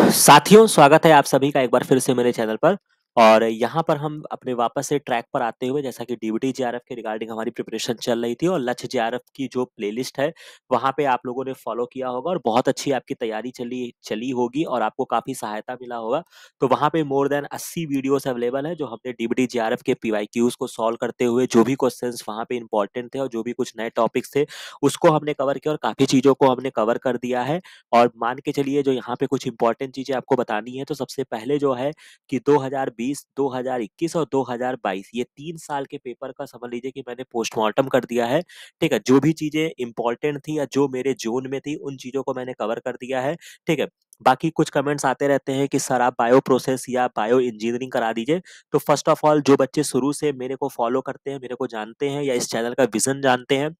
साथियों, स्वागत है आप सभी का एक बार फिर से मेरे चैनल पर। और यहाँ पर हम अपने वापस से ट्रैक पर आते हुए, जैसा कि डीबीटी जेआरएफ के रिगार्डिंग हमारी प्रिपरेशन चल रही थी और लक्ष्य जेआरएफ की जो प्लेलिस्ट है वहाँ पे आप लोगों ने फॉलो किया होगा और बहुत अच्छी आपकी तैयारी चली चली होगी और आपको काफ़ी सहायता मिला होगा। तो वहाँ पे मोर देन 80 वीडियोस अवेलेबल है जो हमने डीबीटी जेआरएफ के पीवाईक्यूज को सॉल्व करते हुए जो भी क्वेश्चन वहाँ पे इंपॉर्टेंट थे और जो भी कुछ नए टॉपिक्स थे उसको हमने कवर किया और काफ़ी चीज़ों को हमने कवर कर दिया है। और मान के चलिए जो यहाँ पे कुछ इंपॉर्टेंट चीजें आपको बतानी है, तो सबसे पहले जो है कि 2020, 2021 और 2022 ये 3 साल के पेपर का समझ लीजिए कि मैंने पोस्टमार्टम कर दिया है। ठीक है, जो भी चीजें इंपॉर्टेंट थी या जो मेरे जोन में थी उन चीजों को मैंने कवर कर दिया है। ठीक है, बाकी कुछ कमेंट्स आते रहते हैं कि सर आप बायो प्रोसेस या बायो इंजीनियरिंग करा दीजिए। तो फर्स्ट ऑफ ऑल जो बच्चे शुरू से मेरे को फॉलो करते हैं, मेरे को जानते हैं या इस चैनल का विजन जानते हैं,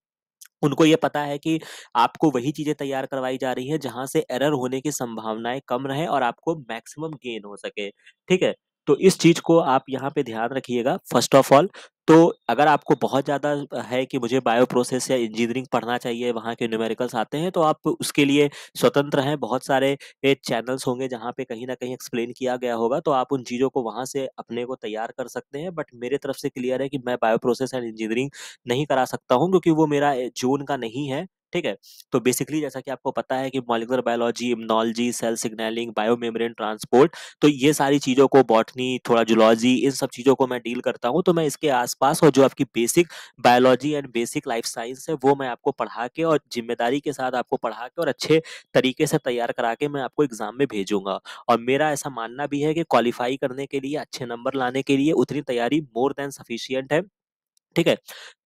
उनको ये पता है कि आपको वही चीजें तैयार करवाई जा रही है जहां से एरर होने की संभावनाएं कम रहे और आपको मैक्सिमम गेन हो सके। ठीक है, तो इस चीज को आप यहाँ पे ध्यान रखिएगा फर्स्ट ऑफ ऑल। तो अगर आपको बहुत ज्यादा है कि मुझे बायो प्रोसेस या इंजीनियरिंग पढ़ना चाहिए, वहाँ के न्यूमेरिकल्स आते हैं, तो आप उसके लिए स्वतंत्र हैं। बहुत सारे चैनल्स होंगे जहाँ पे कहीं ना कहीं एक्सप्लेन किया गया होगा, तो आप उन चीजों को वहां से अपने को तैयार कर सकते हैं। बट मेरे तरफ से क्लियर है कि मैं बायो प्रोसेस एंड इंजीनियरिंग नहीं करा सकता हूँ क्योंकि वो मेरा जोन का नहीं है। ठीक है, तो बेसिकली जैसा कि आपको पता है कि molecular biology, immunology, cell signalling, biomembrane transport, तो ये सारी चीजों को, बॉटनी, थोड़ा जूलॉजी, इन सब चीजों को मैं डील करता हूँ। तो मैं इसके आसपास और जो आपकी basic biology and basic life science है वो मैं आपको पढ़ा के और जिम्मेदारी के साथ आपको पढ़ा के और अच्छे तरीके से तैयार करा के मैं आपको एग्जाम में भेजूंगा। और मेरा ऐसा मानना भी है कि क्वालिफाई करने के लिए, अच्छे नंबर लाने के लिए उतनी तैयारी मोर देन सफिशियंट है। ठीक है,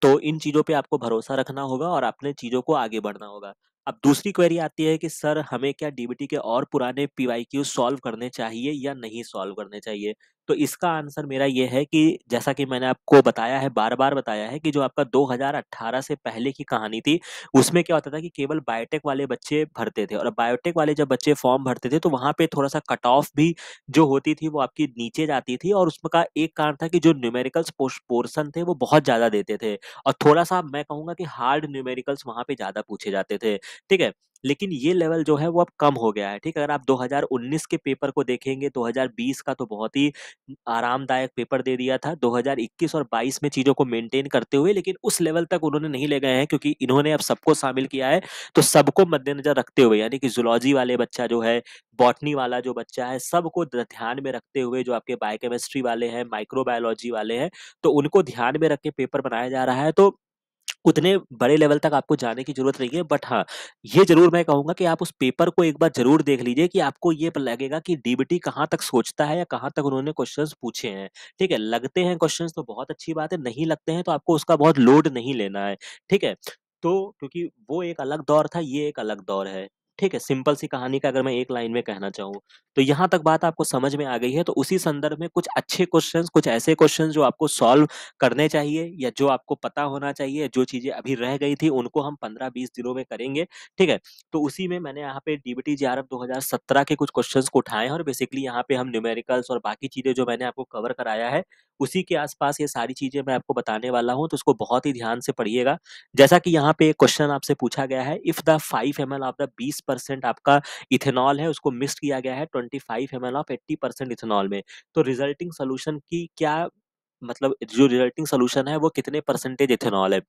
तो इन चीजों पे आपको भरोसा रखना होगा और अपने चीजों को आगे बढ़ना होगा। अब दूसरी क्वेरी आती है कि सर हमें क्या डीबीटी के और पुराने पीवाईक्यू सॉल्व करने चाहिए या नहीं सॉल्व करने चाहिए। तो इसका आंसर मेरा ये है कि जैसा कि मैंने आपको बताया है, बार बार बताया है कि जो आपका 2018 से पहले की कहानी थी उसमें क्या होता था कि केवल बायोटेक वाले बच्चे भरते थे। और बायोटेक वाले जब बच्चे फॉर्म भरते थे तो वहां पे थोड़ा सा कट ऑफ भी जो होती थी वो आपकी नीचे जाती थी और उसका एक कारण था कि जो न्यूमेरिकल्स पोर्शन थे वो बहुत ज्यादा देते थे और थोड़ा सा मैं कहूंगा कि हार्ड न्यूमेरिकल्स वहां पे ज्यादा पूछे जाते थे। ठीक है, लेकिन ये लेवल जो है वो अब कम हो गया है। ठीक है, अगर आप 2019 के पेपर को देखेंगे, 2020 का तो बहुत ही आरामदायक पेपर दे दिया था, 2021 और 22 में चीजों को मेंटेन करते हुए, लेकिन उस लेवल तक उन्होंने नहीं ले गए हैं क्योंकि इन्होंने अब सबको शामिल किया है। तो सबको मद्देनजर रखते हुए, यानी कि जूलॉजी वाले बच्चा जो है, बॉटनी वाला जो बच्चा है, सबको ध्यान में रखते हुए, जो आपके बायोकेमिस्ट्री वाले हैं, माइक्रोबायोलॉजी वाले हैं, तो उनको ध्यान में रख के पेपर बनाया जा रहा है। तो उतने बड़े लेवल तक आपको जाने की जरूरत नहीं है। बट हाँ, ये जरूर मैं कहूंगा कि आप उस पेपर को एक बार जरूर देख लीजिए कि आपको ये लगेगा कि डीबीटी कहाँ तक सोचता है या कहाँ तक उन्होंने क्वेश्चंस पूछे हैं। ठीक है, लगते हैं क्वेश्चंस तो बहुत अच्छी बात है, नहीं लगते हैं तो आपको उसका बहुत लोड नहीं लेना है। ठीक है, तो क्योंकि वो एक अलग दौर था, ये एक अलग दौर है। ठीक है, सिंपल सी कहानी का अगर मैं एक लाइन में कहना चाहूँ तो यहाँ तक बात आपको समझ में आ गई है। तो उसी संदर्भ में कुछ अच्छे क्वेश्चंस, कुछ ऐसे क्वेश्चंस जो आपको सॉल्व करने चाहिए या जो आपको पता होना चाहिए, जो चीजें अभी रह गई थी उनको हम 15-20 दिनों में करेंगे। ठीक है, तो उसी में मैंने यहाँ पे डीबीटी जेआरएफ 2017 के कुछ क्वेश्चंस को उठाए हैं और बेसिकली यहाँ पे हम न्यूमेरिकल्स और बाकी चीजें जो मैंने आपको कवर कराया है उसी के आसपास ये सारी चीजें मैं आपको बताने वाला हूँ। तो उसको बहुत ही ध्यान से पढ़िएगा। जैसा कि यहाँ पे क्वेश्चन आपसे पूछा गया है, if the 5 ml of the 20% आपका इथेनॉल है उसको मिक्स किया गया है 25 ml ऑफ 80% इथेनॉल में, तो रिजल्टिंग सोल्यूशन की क्या, मतलब जो रिजल्टिंग सोल्यूशन है वो कितने परसेंटेज इथेनॉल है।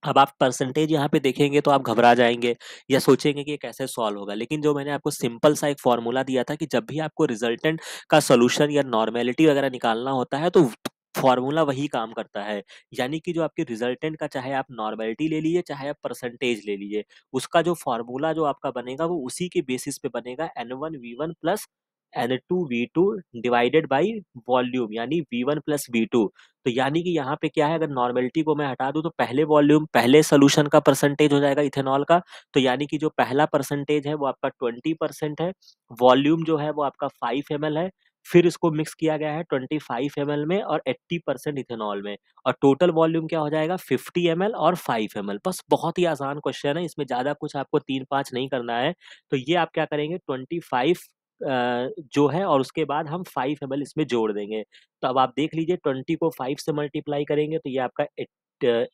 अब आप परसेंटेज यहाँ पे देखेंगे तो आप घबरा जाएंगे या सोचेंगे कि ये कैसे सॉल्व होगा, लेकिन जो मैंने आपको सिंपल सा एक फॉर्मूला दिया था कि जब भी आपको रिजल्टेंट का सोल्यूशन या नॉर्मेलिटी वगैरह निकालना होता है तो फॉर्मूला वही काम करता है। यानी कि जो आपके रिजल्टेंट का, चाहे आप नॉर्मेलिटी ले लीजिए चाहे आप परसेंटेज ले लीजिए, उसका जो फॉर्मूला जो आपका बनेगा वो उसी के बेसिस पे बनेगा, N1V1 plus N2V2 divided by volume, यानी V1 प्लस V2। तो यानी कि यहाँ पे क्या है, अगर नॉर्मेलिटी को मैं हटा दूं तो पहले वॉल्यूम, पहले सोल्यूशन का परसेंटेज हो जाएगा इथेनॉल का। तो यानी कि जो पहला परसेंटेज है वो आपका 20% है, वॉल्यूम जो है वो आपका 5 ml है, फिर इसको मिक्स किया गया है 25 ml में और 80% इथेनॉल में, और टोटल वॉल्यूम क्या हो जाएगा 50 ml और 5 ml। बस बहुत ही आसान क्वेश्चन है, इसमें ज्यादा कुछ आपको 3-5 नहीं करना है। तो ये आप क्या करेंगे, 25 जो है और उसके बाद हम 5 ml इसमें जोड़ देंगे। तो अब आप देख लीजिए, 20 को 5 से मल्टीप्लाई करेंगे तो ये आपका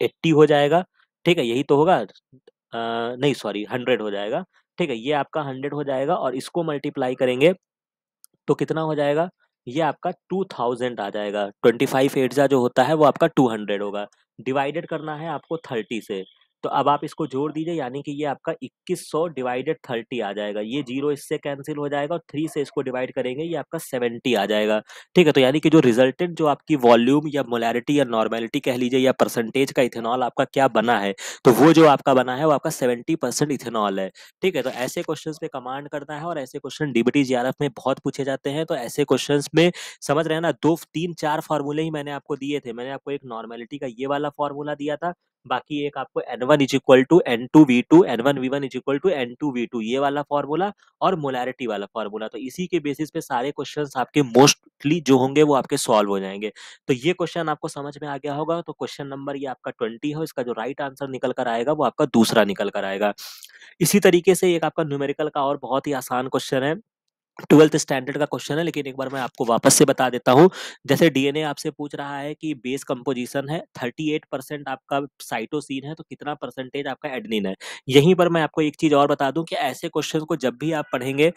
80 हो जाएगा। ठीक है, यही तो होगा, नहीं सॉरी 100 हो जाएगा। ठीक है, ये आपका 100 हो जाएगा और इसको मल्टीप्लाई करेंगे तो कितना हो जाएगा? ये आपका 2000 आ जाएगा। 25 8 जा जो होता है वो आपका 200 होगा। डिवाइडेड करना है आपको 30 से। तो अब आप इसको जोड़ दीजिए, यानी कि ये आपका 2100 डिवाइडेड 30 आ जाएगा। ये 0 इससे कैंसिल हो जाएगा और 3 से इसको डिवाइड करेंगे, ये आपका 70 आ जाएगा। ठीक है? तो यानी कि जो रिजल्टेंट जो आपकी वॉल्यूम या मोलैरिटी या नॉर्मेलिटी कह लीजिए या परसेंटेज का इथेनॉल आपका क्या बना है, तो वो जो आपका बना है वो आपका 70% इथेनॉल है। ठीक है? तो ऐसे क्वेश्चंस पे कमांड करना है और ऐसे क्वेश्चन डीबीटी जीआरएफ में बहुत पूछे जाते हैं। तो ऐसे क्वेश्चंस में समझ रहे हैं ना, 2 3 4 फार्मूले ही मैंने आपको दिए थे। मैंने आपको एक नॉर्मेलिटी का ये वाला फार्मूला दिया था, बाकी एक आपको N1 is equal to N2V2, N1V1 is equal to N2V2 ये वाला फार्मूला और मोलैरिटी वाला फार्मूला। तो इसी के बेसिस पे सारे क्वेश्चंस आपके मोस्टली जो होंगे वो आपके सॉल्व हो जाएंगे। तो ये क्वेश्चन आपको समझ में आ गया होगा। तो क्वेश्चन नंबर ये आपका 20 है, इसका जो राइट आंसर निकल कर आएगा वो आपका दूसरा निकल कर आएगा। इसी तरीके से एक आपका न्यूमेरिकल का और बहुत ही आसान क्वेश्चन है, 12th स्टैंडर्ड का क्वेश्चन है, लेकिन एक बार मैं आपको वापस से बता देता हूँ। जैसे डीएनए आपसे पूछ रहा है कि बेस कंपोजिशन है, 38% आपका साइटोसिन है, तो कितना परसेंटेज आपका एडेनिन है। यहीं पर मैं आपको एक चीज और बता दूं कि ऐसे क्वेश्चन को जब भी आप पढ़ेंगे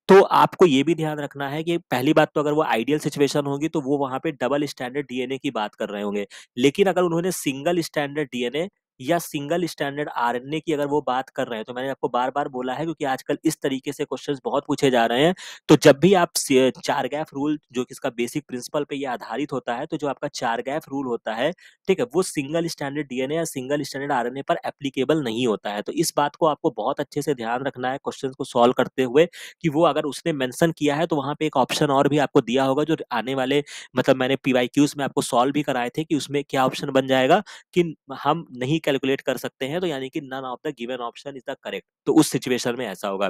तो आपको ये भी ध्यान रखना है कि पहली बात तो अगर वो आइडियल सिचुएशन होगी तो वो वहां पे डबल स्टैंडर्ड डीएनए की बात कर रहे होंगे, लेकिन अगर उन्होंने सिंगल स्टैंडर्ड डीएनए या सिंगल स्टैंडर्ड आरएनए की अगर वो बात कर रहे हैं, तो मैंने आपको बार बार बोला है क्योंकि आजकल इस तरीके से क्वेश्चंस बहुत पूछे जा रहे हैं। तो जब भी आप चार गैप रूल जो कि इसका बेसिक प्रिंसिपल पे ये आधारित होता है, तो जो आपका चार गैप रूल होता है, ठीक है, वो सिंगल स्टैंडर्ड डीएनए या सिंगल स्टैंडर्ड आरएनए पर एप्लीकेबल नहीं होता है। तो इस बात को आपको बहुत अच्छे से ध्यान रखना है क्वेश्चन को सॉल्व करते हुए, कि वो अगर उसने मेंशन किया है तो वहां पे एक ऑप्शन और भी आपको दिया होगा जो आने वाले, मतलब मैंने पीवाईक्यूज में आपको सॉल्व भी कराए थे कि उसमें क्या ऑप्शन बन जाएगा कि हम नहीं कैलकुलेट कर सकते हैं, तो यानी कि none of the given option is the correct. तो उस सिचुएशन में ऐसा होगा।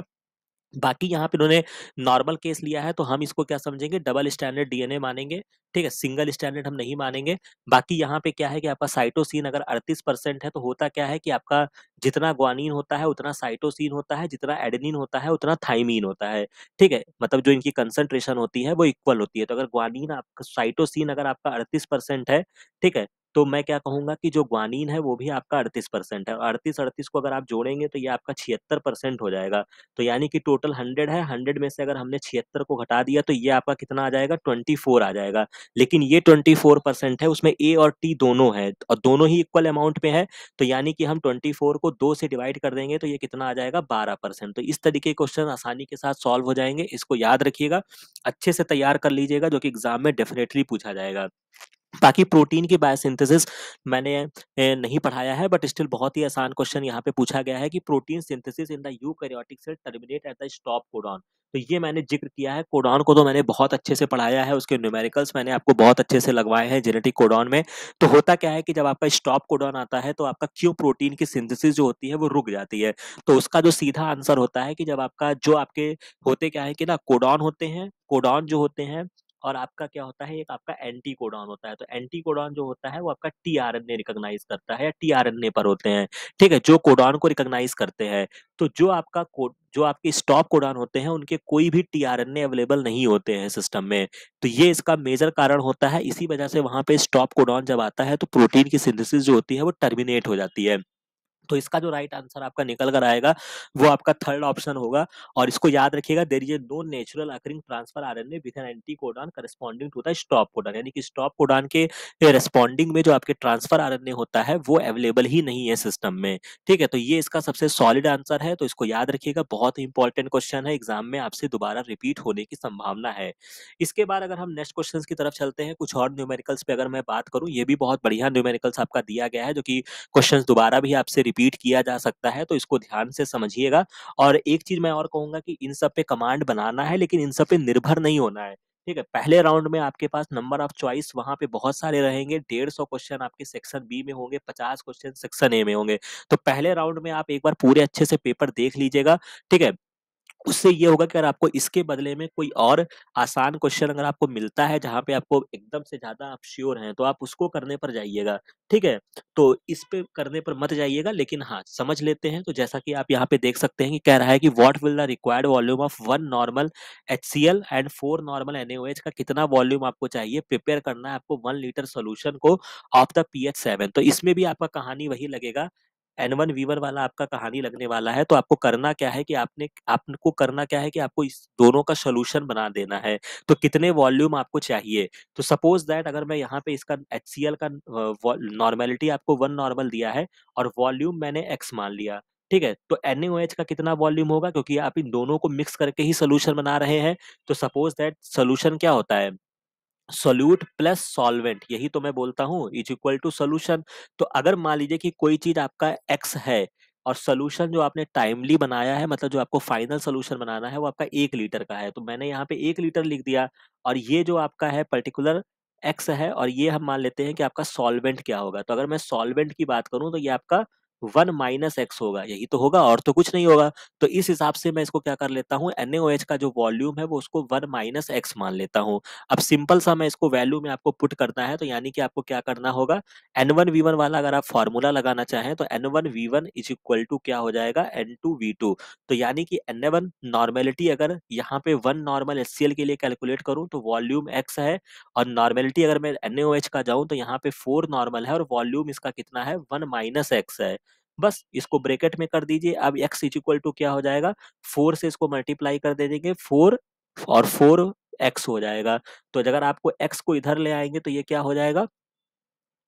बाकी यहाँ पे इन्होंने नॉर्मल केस लिया है, तो हम इसको क्या समझेंगे, डबल स्टैंडर्ड डीएनए मानेंगे। ठीक है, सिंगल स्टैंडर्ड हम नहीं मानेंगे। बाकी यहाँ पे क्या है कि आपका साइटोसिन अगर 38% है, तो होता क्या है कि आपका जितना ग्वानिन होता है उतना साइटोसिन होता है, जितना एडेनिन होता है उतना थाइमीन होता है। ठीक है, मतलब जो इनकी कंसंट्रेशन होती है वो इक्वल होती है। तो अगर ग्वानिन आपका साइटोसिन अगर आपका 38% है, ठीक है, तो मैं क्या कहूंगा कि जो ग्वानिन है वो भी आपका 38% है। 38 को अगर आप जोड़ेंगे तो ये आपका 76% हो जाएगा। तो यानी कि टोटल 100 है, 100 में से अगर हमने 76 को घटा दिया तो ये आपका कितना आ जाएगा, 24 आ जाएगा। लेकिन ये 24% है, उसमें ए और टी दोनों है और दोनों ही इक्वल अमाउंट पे है। तो यानी कि हम 24 को 2 से डिवाइड कर देंगे तो ये कितना आ जाएगा, 12%। तो इस तरीके के क्वेश्चन आसानी के साथ सॉल्व हो जाएंगे। इसको याद रखिएगा, अच्छे से तैयार कर लीजिएगा, जो कि एग्जाम में डेफिनेटली पूछा जाएगा। बाकी प्रोटीन की बायोसिंथेसिस मैंने नहीं पढ़ाया है, बट स्टिल बहुत ही आसान क्वेश्चन यहाँ पे पूछा गया है कि protein synthesis in the eukaryotic cell terminate at the stop codon. तो ये मैंने जिक्र किया है, कोडॉन को तो मैंने बहुत अच्छे से पढ़ाया है, उसके न्यूमेरिकल्स मैंने आपको बहुत अच्छे से लगवाए हैं जेनेटिक कोडॉन में। तो होता क्या है कि जब आपका स्टॉप कोडॉन आता है तो आपका क्यू प्रोटीन की सिंथेसिस जो होती है वो रुक जाती है। तो उसका जो सीधा आंसर होता है कि जब आपका जो आपके होते क्या है कि ना, कोडॉन होते हैं, कोडॉन जो होते हैं और आपका क्या होता है, एक आपका एंटी कोडॉन होता है। तो एंटी कोडॉन जो होता है वो आपका टीआरएनए रिकॉग्नाइज करता है या टीआरएनए पर होते हैं। ठीक है, जो कोडॉन को रिकॉग्नाइज करते हैं। तो जो आपका कोड, जो आपके स्टॉप कोडॉन होते हैं उनके कोई भी टीआरएनए अवेलेबल नहीं होते हैं सिस्टम में। तो ये इसका मेजर कारण होता है। इसी वजह से वहां पे स्टॉप कोडॉन जब आता है तो प्रोटीन की सिंथेसिस जो होती है वो टर्मिनेट हो जाती है। तो इसका जो राइट आंसर आपका निकल कर आएगा वो आपका थर्ड ऑप्शन होगा। और इसको याद रखिएगा, there is a no natural occurring transfer RNA with an anti codon corresponding to the stop codon, यानी कि स्टॉप कोडॉन के रेस्पॉन्डिंग में जो आपके ट्रांसफर आरएनए होता है वो अवेलेबल ही नहीं है सिस्टम में। ठीक है, तो ये इसका सबसे सॉलिड आंसर है। तो इसको याद रखिएगा, बहुत ही इंपॉर्टेंट क्वेश्चन है, एग्जाम में आपसे दोबारा रिपीट होने की संभावना है। इसके बाद अगर हम नेक्स्ट क्वेश्चन की तरफ चलते हैं, कुछ और न्यूमेरिकल्स पे अगर मैं बात करूं, ये भी बहुत बढ़िया न्यूमेरिकल्स आपका दिया गया है, जो कि क्वेश्चंस दोबारा भी आपसे रिपीट किया जा सकता है। तो इसको ध्यान से समझिएगा। और एक चीज मैं और कहूंगा कि इन सब पे कमांड बनाना है, लेकिन इन सब पे निर्भर नहीं होना है। ठीक है, पहले राउंड में आपके पास नंबर ऑफ चॉइस वहां पे बहुत सारे रहेंगे, 150 क्वेश्चन आपके सेक्शन बी में होंगे, 50 क्वेश्चन सेक्शन ए में होंगे। तो पहले राउंड में आप एक बार पूरे अच्छे से पेपर देख लीजिएगा। ठीक है, उससे ये होगा कि अगर आपको इसके बदले में कोई और आसान क्वेश्चन अगर आपको मिलता है जहाँ पे आपको एकदम से ज्यादा आप श्योर हैं, तो आप उसको करने पर जाइएगा। ठीक है, तो इस पे करने पर मत जाइएगा, लेकिन हाँ समझ लेते हैं। तो जैसा कि आप यहाँ पे देख सकते हैं कि कह रहा है कि what will the required volume of 1 normal HCl and 4 normal NaOH का कितना वॉल्यूम आपको चाहिए, प्रिपेयर करना है आपको 1 लीटर सोल्यूशन को ऑफ द pH 7। तो इसमें भी आपका कहानी वही लगेगा, N1V1 वाला आपका कहानी लगने वाला है। तो आपको करना क्या है कि आपको करना क्या है कि आपको इस दोनों का सॉल्यूशन बना देना है। तो कितने वॉल्यूम आपको चाहिए? तो सपोज दैट अगर मैं यहाँ पे इसका HCl का नॉर्मेलिटी आपको 1 नॉर्मल दिया है और वॉल्यूम मैंने x मान लिया, ठीक है? तो NaOH का कितना वॉल्यूम होगा, क्योंकि आप इन दोनों को मिक्स करके ही सॉल्यूशन बना रहे हैं। तो सपोज दैट सॉल्यूशन क्या होता है? सोल्यूट प्लस सॉल्वेंट, यही तो मैं बोलता हूँ, इज इक्वल टू सोल्यूशन। तो अगर मान लीजिए कि कोई चीज आपका एक्स है और सोल्यूशन जो आपने टाइमली बनाया है, मतलब जो आपको फाइनल सोल्यूशन बनाना है, वो आपका 1 लीटर का है, तो मैंने यहाँ पे 1 लीटर लिख दिया। और ये जो आपका है पर्टिकुलर एक्स है, और ये हम मान लेते हैं कि आपका सॉल्वेंट क्या होगा। तो अगर मैं सॉल्वेंट की बात करूं तो ये आपका 1 - x होगा, यही तो होगा और तो कुछ नहीं होगा। तो इस हिसाब से मैं इसको क्या कर लेता हूँ, NaOH का जो वॉल्यूम है वो उसको 1 - x मान लेता हूँ। अब सिंपल सा मैं इसको वैल्यू में आपको पुट करना है, तो यानी कि आपको क्या करना होगा, N1V1 वाला अगर आप फॉर्मूला लगाना चाहें तो N1V1 इज इक्वल टू क्या हो जाएगा, N2V2। तो यानी कि N1 नॉर्मेलिटी अगर यहाँ पे 1 नॉर्मल HCl के लिए कैलकुलेट करूँ तो वॉल्यूम x है, और नॉर्मेलिटी अगर मैं NaOH का जाऊँ तो यहाँ पे 4 नॉर्मल है और वॉल्यूम इसका कितना है, 1 - x है। बस इसको ब्रैकेट में कर दीजिए। अब x इज इक्वल टू क्या हो जाएगा, 4 से इसको मल्टीप्लाई कर दे देंगे, 4 और 4 x हो जाएगा। तो अगर आपको x को इधर ले आएंगे तो ये क्या हो जाएगा,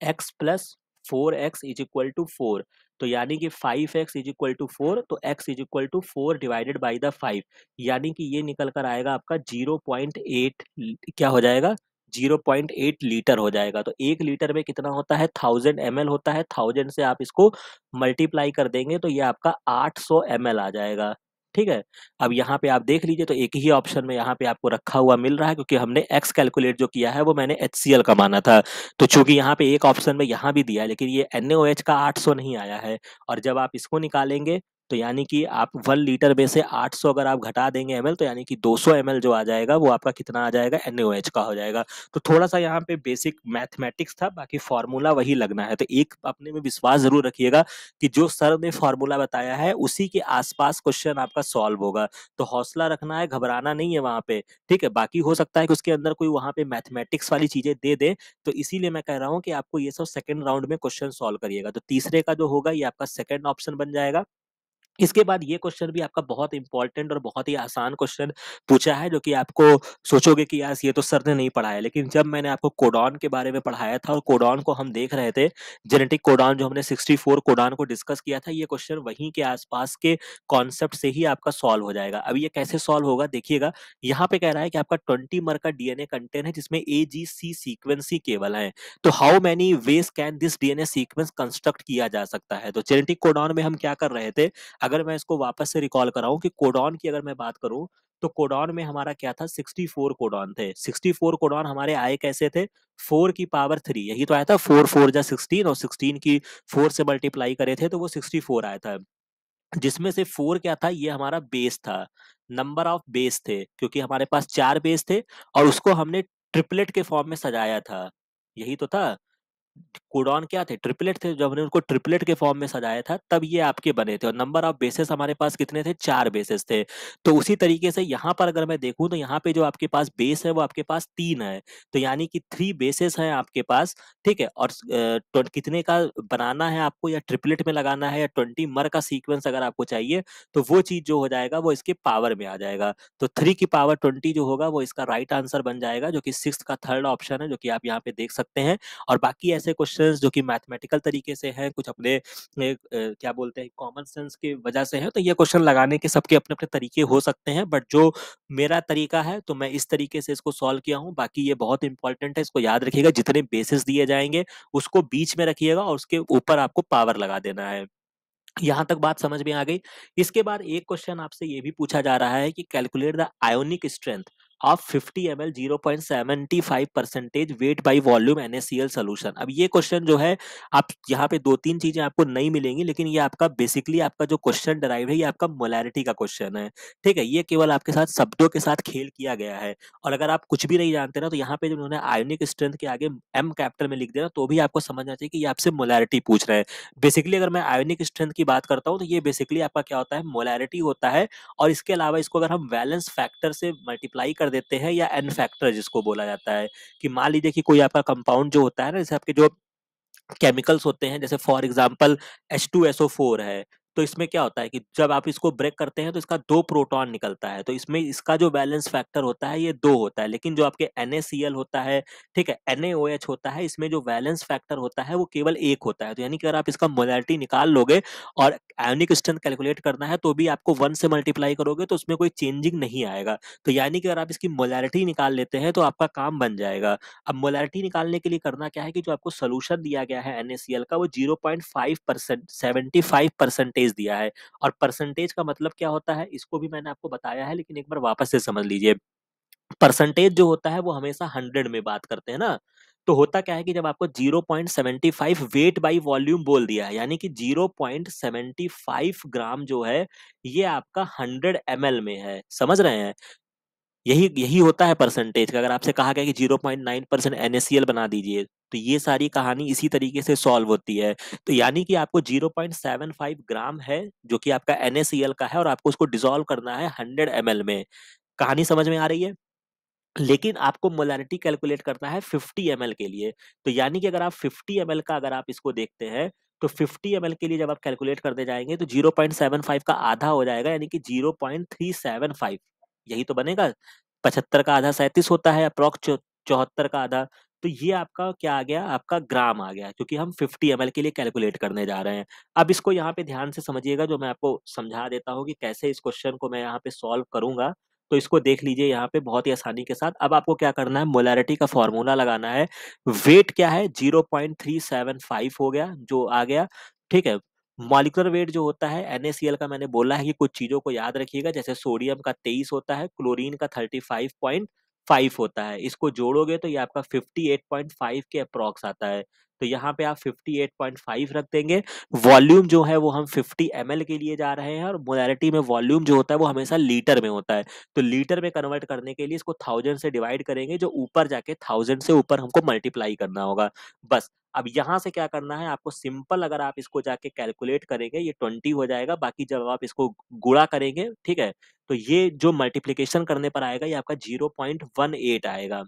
x plus 4x is equal to 4। तो यानी कि 5x इज इक्वल टू 4, तो x is equal to 4 divided by the 5, यानी कि ये निकल कर आएगा आपका 0.8, क्या हो जाएगा, 0.8 लीटर हो जाएगा। तो 1 लीटर में कितना होता है, 1000 ml होता है। 1000 से आप इसको मल्टीप्लाई कर देंगे तो ये आपका 800 ml आ जाएगा। ठीक है। अब यहाँ पे आप देख लीजिए, तो एक ही ऑप्शन में यहाँ पे आपको रखा हुआ मिल रहा है, क्योंकि हमने x कैलकुलेट जो किया है वो मैंने HCl का माना था। तो चूंकि यहाँ पे एक ऑप्शन में यहाँ भी दिया है, लेकिन ये NaOH का 800 नहीं आया है। और जब आप इसको निकालेंगे तो यानी कि आप 1 लीटर में से 800 अगर आप घटा देंगे ml, तो यानी कि 200 ml जो आ जाएगा वो आपका कितना आ जाएगा, NaOH का हो जाएगा। तो थोड़ा सा यहाँ पे बेसिक मैथमेटिक्स था, बाकी फॉर्मूला वही लगना है। तो एक अपने में विश्वास जरूर रखिएगा कि जो सर ने फॉर्मूला बताया है उसी के आसपास क्वेश्चन आपका सॉल्व होगा। तो हौसला रखना है, घबराना नहीं है वहां पे। ठीक है। बाकी हो सकता है कि उसके अंदर कोई वहां पे मैथमेटिक्स वाली चीजें दे दे, तो इसीलिए मैं कह रहा हूँ कि आपको ये सब सेकंड राउंड में क्वेश्चन सॉल्व करिएगा। तो तीसरे का जो होगा ये आपका सेकंड ऑप्शन बन जाएगा। इसके बाद ये क्वेश्चन भी आपका बहुत इंपॉर्टेंट और बहुत ही आसान क्वेश्चन पूछा है, जो कि आपको सोचोगे कि यार ये तो सर ने नहीं पढ़ाया, लेकिन जब मैंने आपको कोडॉन के बारे में पढ़ाया था और कोडॉन को हम देख रहे थे, जेनेटिक कोडॉन जो हमने 64 कोडॉन को डिस्कस किया था, ये क्वेश्चन वहीं के आसपास के कॉन्सेप्ट से ही आपका सॉल्व हो जाएगा। अब ये कैसे सॉल्व होगा देखिएगा। यहाँ पे कह रहा है कि आपका 20 मर का DNA कंटेंट है, जिसमें AGC सीक्वेंस ही केवल है। तो how many ways can this DNA sequence construct किया जा सकता है। तो जेनेटिक कोडॉन में हम क्या कर रहे थे, अगर मैं इसको वापस से रिकॉल कराऊं कि कोडॉन की अगर मैं बात करूं, तो कोडॉन में हमारा क्या था, 64 कोडॉन थे। 64 कोडॉन हमारे आए कैसे थे, 4 की पावर 3, यही तो आया था, 4 4 जा 16, और 16 की 4 से मल्टीप्लाई करे थे तो वो 64 आया था। जिसमें से 4 क्या था, ये हमारा बेस था, नंबर ऑफ बेस थे, क्योंकि हमारे पास 4 बेस थे और उसको हमने ट्रिपलेट के फॉर्म में सजाया था, यही तो था। कोडॉन क्या थे, ट्रिपलेट थे। जब हमने उनको ट्रिपलेट के फॉर्म में सजाया था तब ये आपके बने थे, और नंबर ऑफ बेसेस हमारे पास कितने थे, 4 बेसेस थे। तो उसी तरीके से यहाँ पर अगर मैं देखूं तो यहाँ पे जो आपके पास बेस है वो आपके पास 3 है, तो यानी कि 3 बेसेस हैं आपके पास। ठीक है। और कितने का बनाना है आपको, या ट्रिपलेट में लगाना है, या 20 मर का सीक्वेंस अगर आपको चाहिए, तो वो चीज जो हो जाएगा वो इसके पावर में आ जाएगा। तो 3 की पावर 20 जो होगा वो इसका राइट आंसर बन जाएगा, जो कि 6 का थर्ड ऑप्शन है, जो कि आप यहाँ पे देख सकते हैं। और बाकी ऐसे क्वेश्चंस जो कि मैथमेटिकल तरीके से हैं, कुछ अपने क्या बोलते हैं, कॉमन सेंस की वजह से है, तो ये क्वेश्चन लगाने के सबके अपने अपने तरीके हो सकते हैं, बट जो मेरा तरीका है तो मैं इस तरीके से इसको सॉल्व किया हूँ। बाकी ये बहुत इंपॉर्टेंट है, इसको याद रखिएगा, जितने बेसिस दिए जाएंगे उसको बीच में रखिएगा और उसके ऊपर आपको पावर लगा देना है। यहाँ तक बात समझ में आ गई। इसके बाद एक क्वेश्चन आपसे ये भी पूछा जा रहा है कि calculate the ionic strength of 50 ml 0.75% weight by volume NaCl solution. अब ये क्वेश्चन जो है, आप यहाँ पे 2-3 चीजें आपको नहीं मिलेंगी, लेकिन ये आपका बेसिकली आपका जो क्वेश्चन डराइव है ये आपका मोलैरिटी का क्वेश्चन है। ठीक है। ये केवल आपके साथ शब्दों के साथ खेल किया गया है, और अगर आप कुछ भी नहीं जानते ना, तो यहाँ पे जब उन्होंने आयोनिक स्ट्रेंथ के आगे M कैपिटल में लिख दिया तो भी आपको समझना चाहिए कि ये आपसे मोलैरिटी पूछ रहे हैं। बेसिकली अगर मैं आयोनिक स्ट्रेंथ की बात करता हूँ तो ये बेसिकली आपका क्या होता है, मोलैरिटी होता है। और इसके अलावा इसको अगर हम वैलेंस फैक्टर से मल्टीप्लाई कर देते हैं, या एन फैक्टर जिसको बोला जाता है, कि मान लीजिए कि कोई आपका कंपाउंड जो होता है ना, जैसे आपके जो केमिकल्स होते हैं, जैसे फॉर एग्जांपल H2SO4 है, तो इसमें क्या होता है कि जब आप इसको ब्रेक करते हैं तो इसका 2 प्रोटॉन निकलता है, तो इसमें इसका जो बैलेंस फैक्टर होता है ये 2 होता है, लेकिन जो आपके NaCl होता है, ठीक है, NaOH होता है, इसमें जो बैलेंस फैक्टर होता है वो केवल 1 होता है। तो यानी कि अगर आप इसका मोलैरिटी निकाल लोगे और आयनिक स्ट्रेंथ कैलकुलेट करना है तो भी आपको 1 से मल्टीप्लाई करोगे तो उसमें कोई चेंजिंग नहीं आएगा। तो यानी कि अगर आप इसकी मोलैरिटी निकाल लेते हैं तो आपका काम बन जाएगा। अब मोलैरिटी निकालने के लिए करना क्या है कि जो आपको सॉल्यूशन दिया गया है NaCl का वो 0.5% 75% दिया है, और परसेंटेज का मतलब क्या होता है इसको भी मैंने आपको बताया है, लेकिन एक बार वापस से समझ लीजिए। परसेंटेज जो होता है वो हमेशा 100 में बात करते हैं ना, तो होता क्या है कि जब आपको 0.75 वेट बाई वॉल्यूम बोल दिया है, यानी कि 0.75 ग्राम जो है ये आपका 100 ml में है, समझ रहे हैं? यही यही होता है परसेंटेज का। अगर आपसे कहा गया कि 0.9% NaCl बना दीजिए, तो ये सारी कहानी इसी तरीके से सॉल्व होती है। तो यानी कि आपको 0.75 ग्राम है जो कि आपका NaCl का है, और आपको उसको डिसॉल्व करना है 100 ml में। कहानी समझ में आ रही है? लेकिन आपको मोलैरिटी कैलकुलेट करना है 50 ml के लिए। तो यानी कि अगर आप 50 ml का अगर आप इसको देखते हैं, तो 50 ml के लिए जब आप कैलकुलेट करने जाएंगे तो 0.75 का आधा हो जाएगा, यानी कि 0.375। यही तो बनेगा। 75 का आधा 37 होता है, अप्रोक्स 74 का आधा। तो ये आपका क्या आ गया, आपका ग्राम आ गया, क्योंकि हम 50 ml के लिए कैलकुलेट करने जा रहे हैं। अब इसको यहाँ पे ध्यान से समझिएगा, जो मैं आपको समझा देता हूँ कि कैसे इस क्वेश्चन को मैं यहाँ पे सॉल्व करूंगा। तो इसको देख लीजिए यहाँ पे बहुत ही आसानी के साथ। अब आपको क्या करना है, मोलैरिटी का फॉर्मूला लगाना है। वेट क्या है, 0.375 हो गया, जो आ गया, ठीक है। मॉलिक्यूलर वेट जो होता है NaCl का, मैंने बोला है कि कुछ चीजों को याद रखिएगा, जैसे सोडियम का 23 होता है, क्लोरीन का 35.5 होता है। इसको जोड़ोगे तो ये आपका 58.5 के अप्रॉक्स आता है। तो यहाँ पे आप 58.5 रख देंगे। वॉल्यूम जो है वो हम 50 ml के लिए जा रहे हैं, और मोलैरिटी में वॉल्यूम जो होता है वो हमेशा लीटर में होता है। तो लीटर में कन्वर्ट करने के लिए इसको 1000 से डिवाइड करेंगे, जो ऊपर जाके 1000 से ऊपर हमको मल्टीप्लाई करना होगा। बस अब यहाँ से क्या करना है आपको, सिंपल अगर आप इसको जाके कैलकुलेट करेंगे ये 20 हो जाएगा। बाकी जब आप इसको गुणा करेंगे, ठीक है, तो ये जो मल्टीप्लीकेशन करने पर आएगा ये आपका 0.18 आएगा।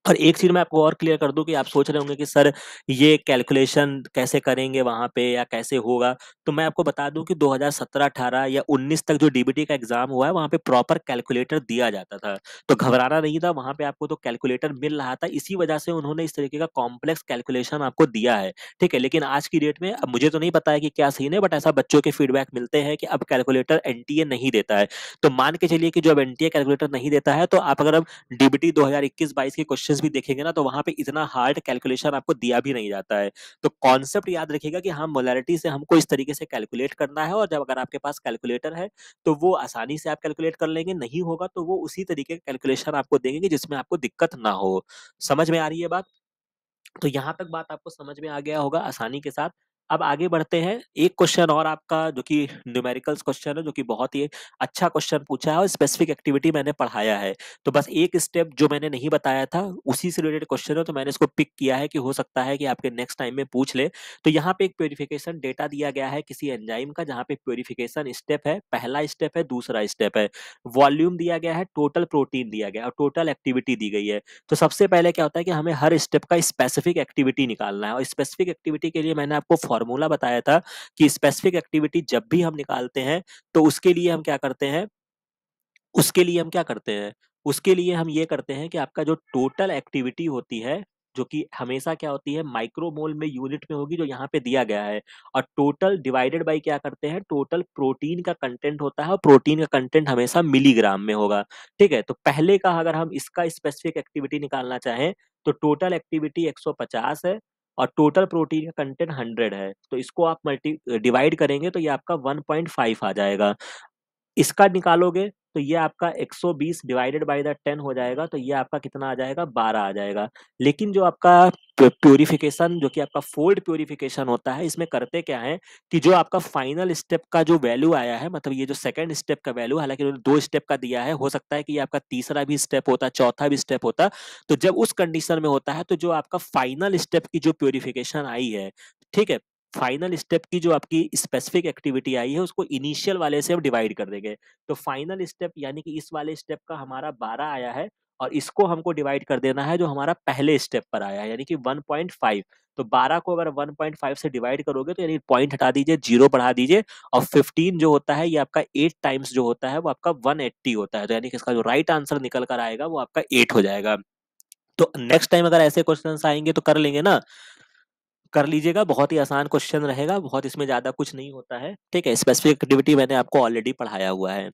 और एक चीज मैं आपको और क्लियर कर दूं कि आप सोच रहे होंगे कि सर ये कैलकुलेशन कैसे करेंगे वहां पे या कैसे होगा। तो मैं आपको बता दूं कि 2017 18 या 19 तक जो डीबीटी का एग्जाम हुआ है वहां पे प्रॉपर कैलकुलेटर दिया जाता था। तो घबराना नहीं था, वहां पे आपको तो कैलकुलेटर मिल रहा था, इसी वजह से उन्होंने इस तरीके का कॉम्प्लेक्स कैलकुलेशन आपको दिया है। ठीक है, लेकिन आज की डेट में, अब मुझे तो नहीं पता है कि क्या सीन है, बट ऐसा बच्चों के फीडबैक मिलते हैं कि अब कैलकुलेटर एनटीए नहीं देता है। तो मान के चलिए कि जो अब एनटीए कैलकुलेटर नहीं देता है, तो आप अगर डीबीटी 2021-22 के क्वेश्चंस भी देखेंगे ना, तो वहां पे इतना हार्ड कैलकुलेशन आपको दिया भी नहीं जाता है। तो कॉन्सेप्ट याद रखिएगा कि हाँ, मोलैरिटी से हमको इस तरीके से कैलकुलेट करना है, और जब अगर आपके पास कैलकुलेटर है तो वो आसानी से आप कैलकुलेट कर लेंगे, नहीं होगा तो वो उसी तरीके का कैलकुलेशन आपको देंगे जिसमें आपको दिक्कत ना हो। समझ में आ रही है बात? तो यहाँ तक बात आपको समझ में आ गया होगा आसानी के साथ। अब आगे बढ़ते हैं, एक क्वेश्चन और आपका जो कि न्यूमेरिकल्स क्वेश्चन है, जो कि बहुत ही अच्छा क्वेश्चन पूछा है, और स्पेसिफिक एक्टिविटी मैंने पढ़ाया है। तो बस एक स्टेप जो मैंने नहीं बताया था उसी से रिलेटेड क्वेश्चन है, तो मैंने इसको पिक किया है कि हो सकता है कि आपके नेक्स्ट टाइम में पूछ ले। तो यहाँ पे एक प्योरिफिकेशन डेटा दिया गया है किसी एंजाइम का, जहाँ पे प्योरिफिकेशन स्टेप है, पहला स्टेप है, दूसरा स्टेप है, वॉल्यूम दिया गया है, टोटल प्रोटीन दिया गया है, और टोटल एक्टिविटी दी गई है। तो सबसे पहले क्या होता है कि हमें हर स्टेप का स्पेसिफिक एक्टिविटी निकालना है, और स्पेसिफिक एक्टिविटी के लिए मैंने आपको फॉर्मूला बताया था कि स्पेसिफिक एक्टिविटी जब भी हम निकालते हैं तो उसके लिए हम क्या करते हैं, उसके लिए हम क्या करते हैं, उसके लिए हम ये करते हैं कि आपका जो टोटल एक्टिविटी होती है, जो कि हमेशा क्या होती है, माइक्रोमोल में यूनिट में होगी, जो यहाँ पे दिया गया है, और टोटल डिवाइडेड बाय क्या करते हैं, टोटल प्रोटीन का कंटेंट होता है, और प्रोटीन का कंटेंट हमेशा मिलीग्राम में होगा। ठीक है, तो पहले का अगर हम इसका स्पेसिफिक एक्टिविटी निकालना चाहें, तो टोटल एक्टिविटी 150 है, और टोटल प्रोटीन का कंटेंट 100 है। तो इसको आप मल्टी डिवाइड करेंगे तो ये आपका 1.5 आ जाएगा। इसका निकालोगे तो ये आपका 120 डिवाइडेड बाय द 10 हो जाएगा, तो ये आपका कितना आ जाएगा, 12 आ जाएगा। लेकिन जो आपका प्योरिफिकेशन, जो कि आपका फोल्ड प्योरिफिकेशन होता है, इसमें करते क्या है कि जो आपका फाइनल स्टेप का जो वैल्यू आया है, मतलब ये जो सेकंड स्टेप का वैल्यू, हालांकि उन्होंने 2 स्टेप का दिया है, हो सकता है कि ये आपका तीसरा भी स्टेप होता, चौथा भी स्टेप होता। तो जब उस कंडीशन में होता है, तो जो आपका फाइनल स्टेप की जो प्योरिफिकेशन आई है, ठीक है, फाइनल स्टेप की जो आपकी स्पेसिफिक एक्टिविटी आई है, उसको इनिशियल वाले से हम डिवाइड कर देंगे। तो फाइनल स्टेप यानी कि इस वाले स्टेप का हमारा 12 आया है, और इसको हमको डिवाइड कर देना है जो हमारा पहले स्टेप पर आया है, यानी कि 1.5। तो 12 को अगर 1.5 से डिवाइड करोगे तो यानी पॉइंट हटा दीजिए, 0 बढ़ा दीजिए, और 15 जो होता है ये आपका 8 टाइम्स जो होता है वो आपका 180 होता है। तो यानी कि इसका जो राइट आंसर निकल कर आएगा वो आपका 8 हो जाएगा। तो नेक्स्ट टाइम अगर ऐसे क्वेश्चंस आएंगे तो कर लेंगे ना, कर लीजिएगा, बहुत ही आसान क्वेश्चन रहेगा, बहुत इसमें ज्यादा कुछ नहीं होता है। ठीक है, स्पेसिफिक एक्टिविटी मैंने आपको ऑलरेडी पढ़ाया हुआ है।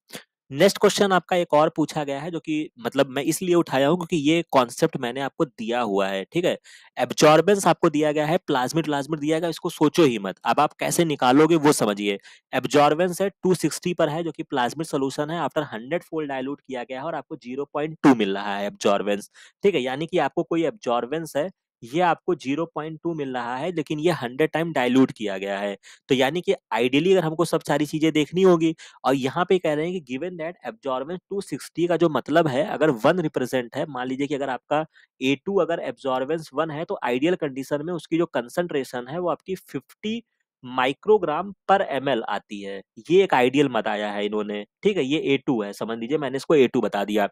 नेक्स्ट क्वेश्चन आपका एक और पूछा गया है, जो कि मतलब मैं इसलिए उठाया हूं क्योंकि ये कॉन्सेप्ट मैंने आपको दिया हुआ है। ठीक है, एब्जॉर्बेंस आपको दिया गया है, प्लाज्मिड प्लाज्मिड दिया गया, इसको सोचो ही मत, अब आप कैसे निकालोगे वो समझिए। एब्जॉर्बेंस है 260 पर है, जो कि प्लाज्मिड सोल्यूशन है, आफ्टर 100 फोल्ड डाइल्यूट किया गया है और आपको 0.2 मिल रहा है एब्जॉर्बेंस। ठीक है, यानी कि आपको कोई एब्जॉर्बेंस है, ये आपको 0.2 मिल रहा है, लेकिन ये 100 टाइम डाइल्यूट किया गया है। तो यानी कि आइडियली अगर हमको सब सारी चीजें देखनी होगी, और यहाँ पे कह रहे हैं कि गिवन दैट एब्जॉर्बेंस 260 का जो मतलब है, अगर 1 रिप्रेजेंट है, मान लीजिए कि अगर आपका A2 अगर एब्जॉर्बेंस 1 है, तो आइडियल कंडीशन में उसकी जो कंसंट्रेशन है वो आपकी 50 माइक्रोग्राम पर ml आती है। ये एक आइडियल बताया है इन्होंने। ठीक है, ये A2 है, समझ लीजिए मैंने इसको A2 बता दिया।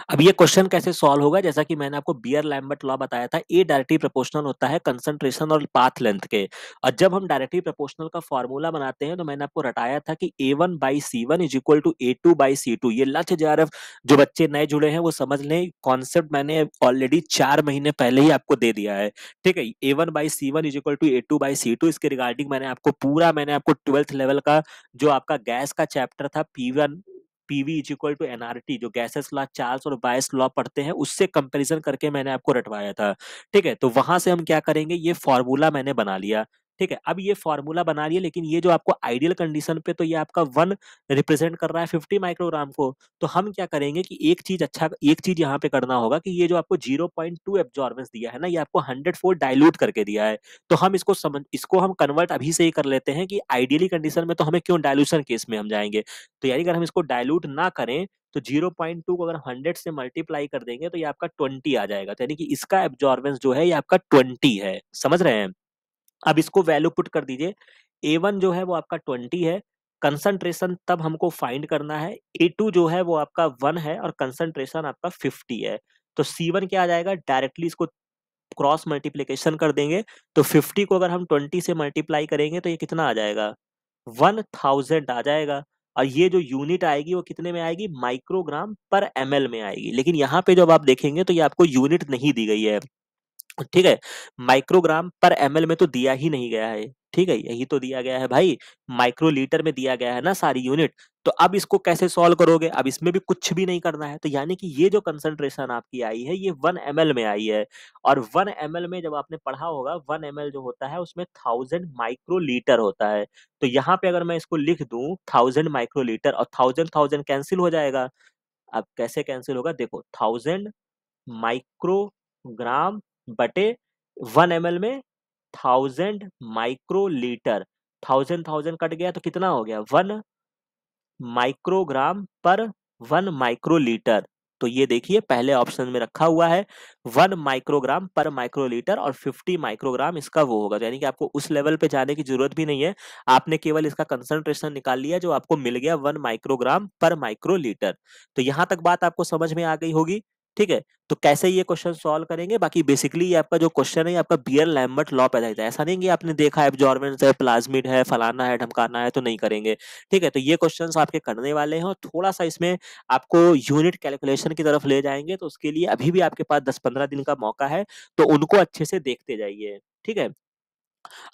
अब ये क्वेश्चन कैसे सॉल्व होगा, जैसा कि मैंने आपको बियर लैम्बर्ट लॉ बताया था, ए डायरेक्टली प्रोपोर्शनल होता है कंसंट्रेशन और पाथ लेंथ के। और जब हम डायरेक्टली प्रोपोर्शनल का फॉर्मूला बनाते हैं तो मैंने आपको रटाया था कि A1/C1 is equal to A2/C2। ये लक्ष्य जेआरएफ जो बच्चे नए जुड़े हैं वो समझ लें, कॉन्सेप्ट मैंने ऑलरेडी 4 महीने पहले ही आपको दे दिया है। ठीक है, A1/C1 is equal to A2/C2, इसके रिगार्डिंग मैंने आपको 12th लेवल का जो आपका गैस का चैप्टर था P1 PV is equal to nRT, जो गैसेस लॉ, चार्ल्स और बायस लॉ पढ़ते हैं, उससे कंपैरिजन करके मैंने आपको रटवाया था। ठीक है, तो वहां से हम क्या करेंगे, ये फॉर्मूला मैंने बना लिया। ठीक है, अब ये फॉर्मूला बना लिया, लेकिन ये जो आपको आइडियल कंडीशन पे तो ये आपका 1 रिप्रेजेंट कर रहा है 50 माइक्रोग्राम को। तो हम क्या करेंगे कि एक चीज यहाँ पे करना होगा कि ये जो आपको 0.2 एब्जॉर्बेंस दिया है ना, ये आपको 100 फोल्ड डाइल्यूट करके दिया है। तो हम इसको हम कन्वर्ट अभी से ही कर लेते हैं कि आइडियली कंडीशन में तो हमें क्यों डायल्यूशन केस में हम जाएंगे। तो यानी अगर हम इसको डाइल्यूट ना करें तो 0.2 को अगर 100 से मल्टीप्लाई कर देंगे तो ये आपका 20 आ जाएगा। तो यानी कि इसका एब्जॉर्बेंस जो है ये आपका 20 है, समझ रहे हैं। अब इसको वैल्यू पुट कर दीजिए, A1 जो है वो आपका 20 है, कंसंट्रेशन तब हमको फाइंड करना है, A2 जो है वो आपका 1 है और कंसंट्रेशन आपका 50 है। तो C1 क्या आ जाएगा, डायरेक्टली इसको क्रॉस मल्टीप्लीकेशन कर देंगे, तो 50 को अगर हम 20 से मल्टीप्लाई करेंगे तो ये कितना आ जाएगा, 1000 आ जाएगा। और ये जो यूनिट आएगी वो कितने में आएगी, माइक्रोग्राम पर ml में आएगी। लेकिन यहाँ पे जब आप देखेंगे तो ये आपको यूनिट नहीं दी गई है। ठीक है, माइक्रोग्राम पर ml में तो दिया ही नहीं गया है। ठीक है, यही तो दिया गया है भाई, माइक्रोलीटर में दिया गया है ना सारी यूनिट। तो अब इसको कैसे सॉल्व करोगे, अब इसमें भी कुछ भी नहीं करना है। तो यानी कि ये जो कंसंट्रेशन आपकी आई है ये 1 ml में आई है। और 1 ml में जब आपने पढ़ा होगा 1 ml जो होता है उसमें 1000 माइक्रोलीटर होता है। तो यहाँ पे अगर मैं इसको लिख दूं 1000 माइक्रोलीटर, और 1000 कैंसिल हो जाएगा। अब कैसे कैंसिल होगा, देखो 1000 माइक्रोग्राम बटे 1 ml में 1000 माइक्रोलीटर, 1000 कट गया तो कितना हो गया, 1 माइक्रोग्राम पर 1 माइक्रोलीटर। तो ये देखिए पहले ऑप्शन में रखा हुआ है 1 माइक्रोग्राम पर माइक्रोलीटर, और 50 माइक्रोग्राम इसका वो होगा। यानी कि आपको उस लेवल पे जाने की जरूरत भी नहीं है, आपने केवल इसका कंसंट्रेशन निकाल लिया जो आपको मिल गया 1 माइक्रोग्राम पर माइक्रोलीटर। तो यहां तक बात आपको समझ में आ गई होगी। ठीक है, तो कैसे ये क्वेश्चन सॉल्व करेंगे, बाकी बेसिकली ये आपका जो क्वेश्चन है ये आपका बियर लैम्बर्ट लॉ पे आधारित है। ऐसा नहीं कि आपने देखा एब्जॉर्बेंस है, प्लाज्मिड है, फलाना है, ढमकाना है, तो नहीं करेंगे। ठीक है, तो ये क्वेश्चंस आपके करने वाले हैं, और थोड़ा सा इसमें आपको यूनिट कैलकुलेशन की तरफ ले जाएंगे, तो उसके लिए अभी भी आपके पास 10-15 दिन का मौका है, तो उनको अच्छे से देखते जाइए। ठीक है,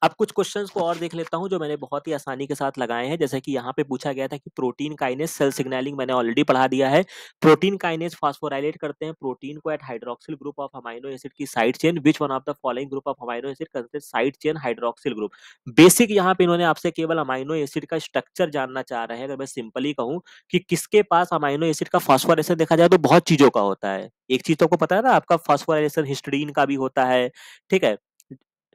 अब कुछ क्वेश्चंस को और देख लेता हूं जो मैंने बहुत ही आसानी के साथ लगाए हैं। जैसे कि यहाँ पे पूछा गया था कि प्रोटीन काइनेज सेल सिग्नलिंग मैंने ऑलरेडी पढ़ा दिया है। प्रोटीन काइनेज फास्फोराइलेट करते हैं प्रोटीन को at hydroxyl group of amino acid की side chain, which one of the following group of amino acid consist side chain hydroxyl group. Basic यहाँ पे इन्होंने आपसे केवल अमाइनो एसिड का स्ट्रक्चर जानना चाह रहे हैं। अगर मैं सिंपली कहूँ कि किसके पास अमाइनो एसिड का फास्फोराइलेशन देखा जाए तो बहुत चीजों का होता है। एक चीज तो आपको पता है ना, आपका फास्फोराइलेशन हिस्टडीन का भी होता है। ठीक है,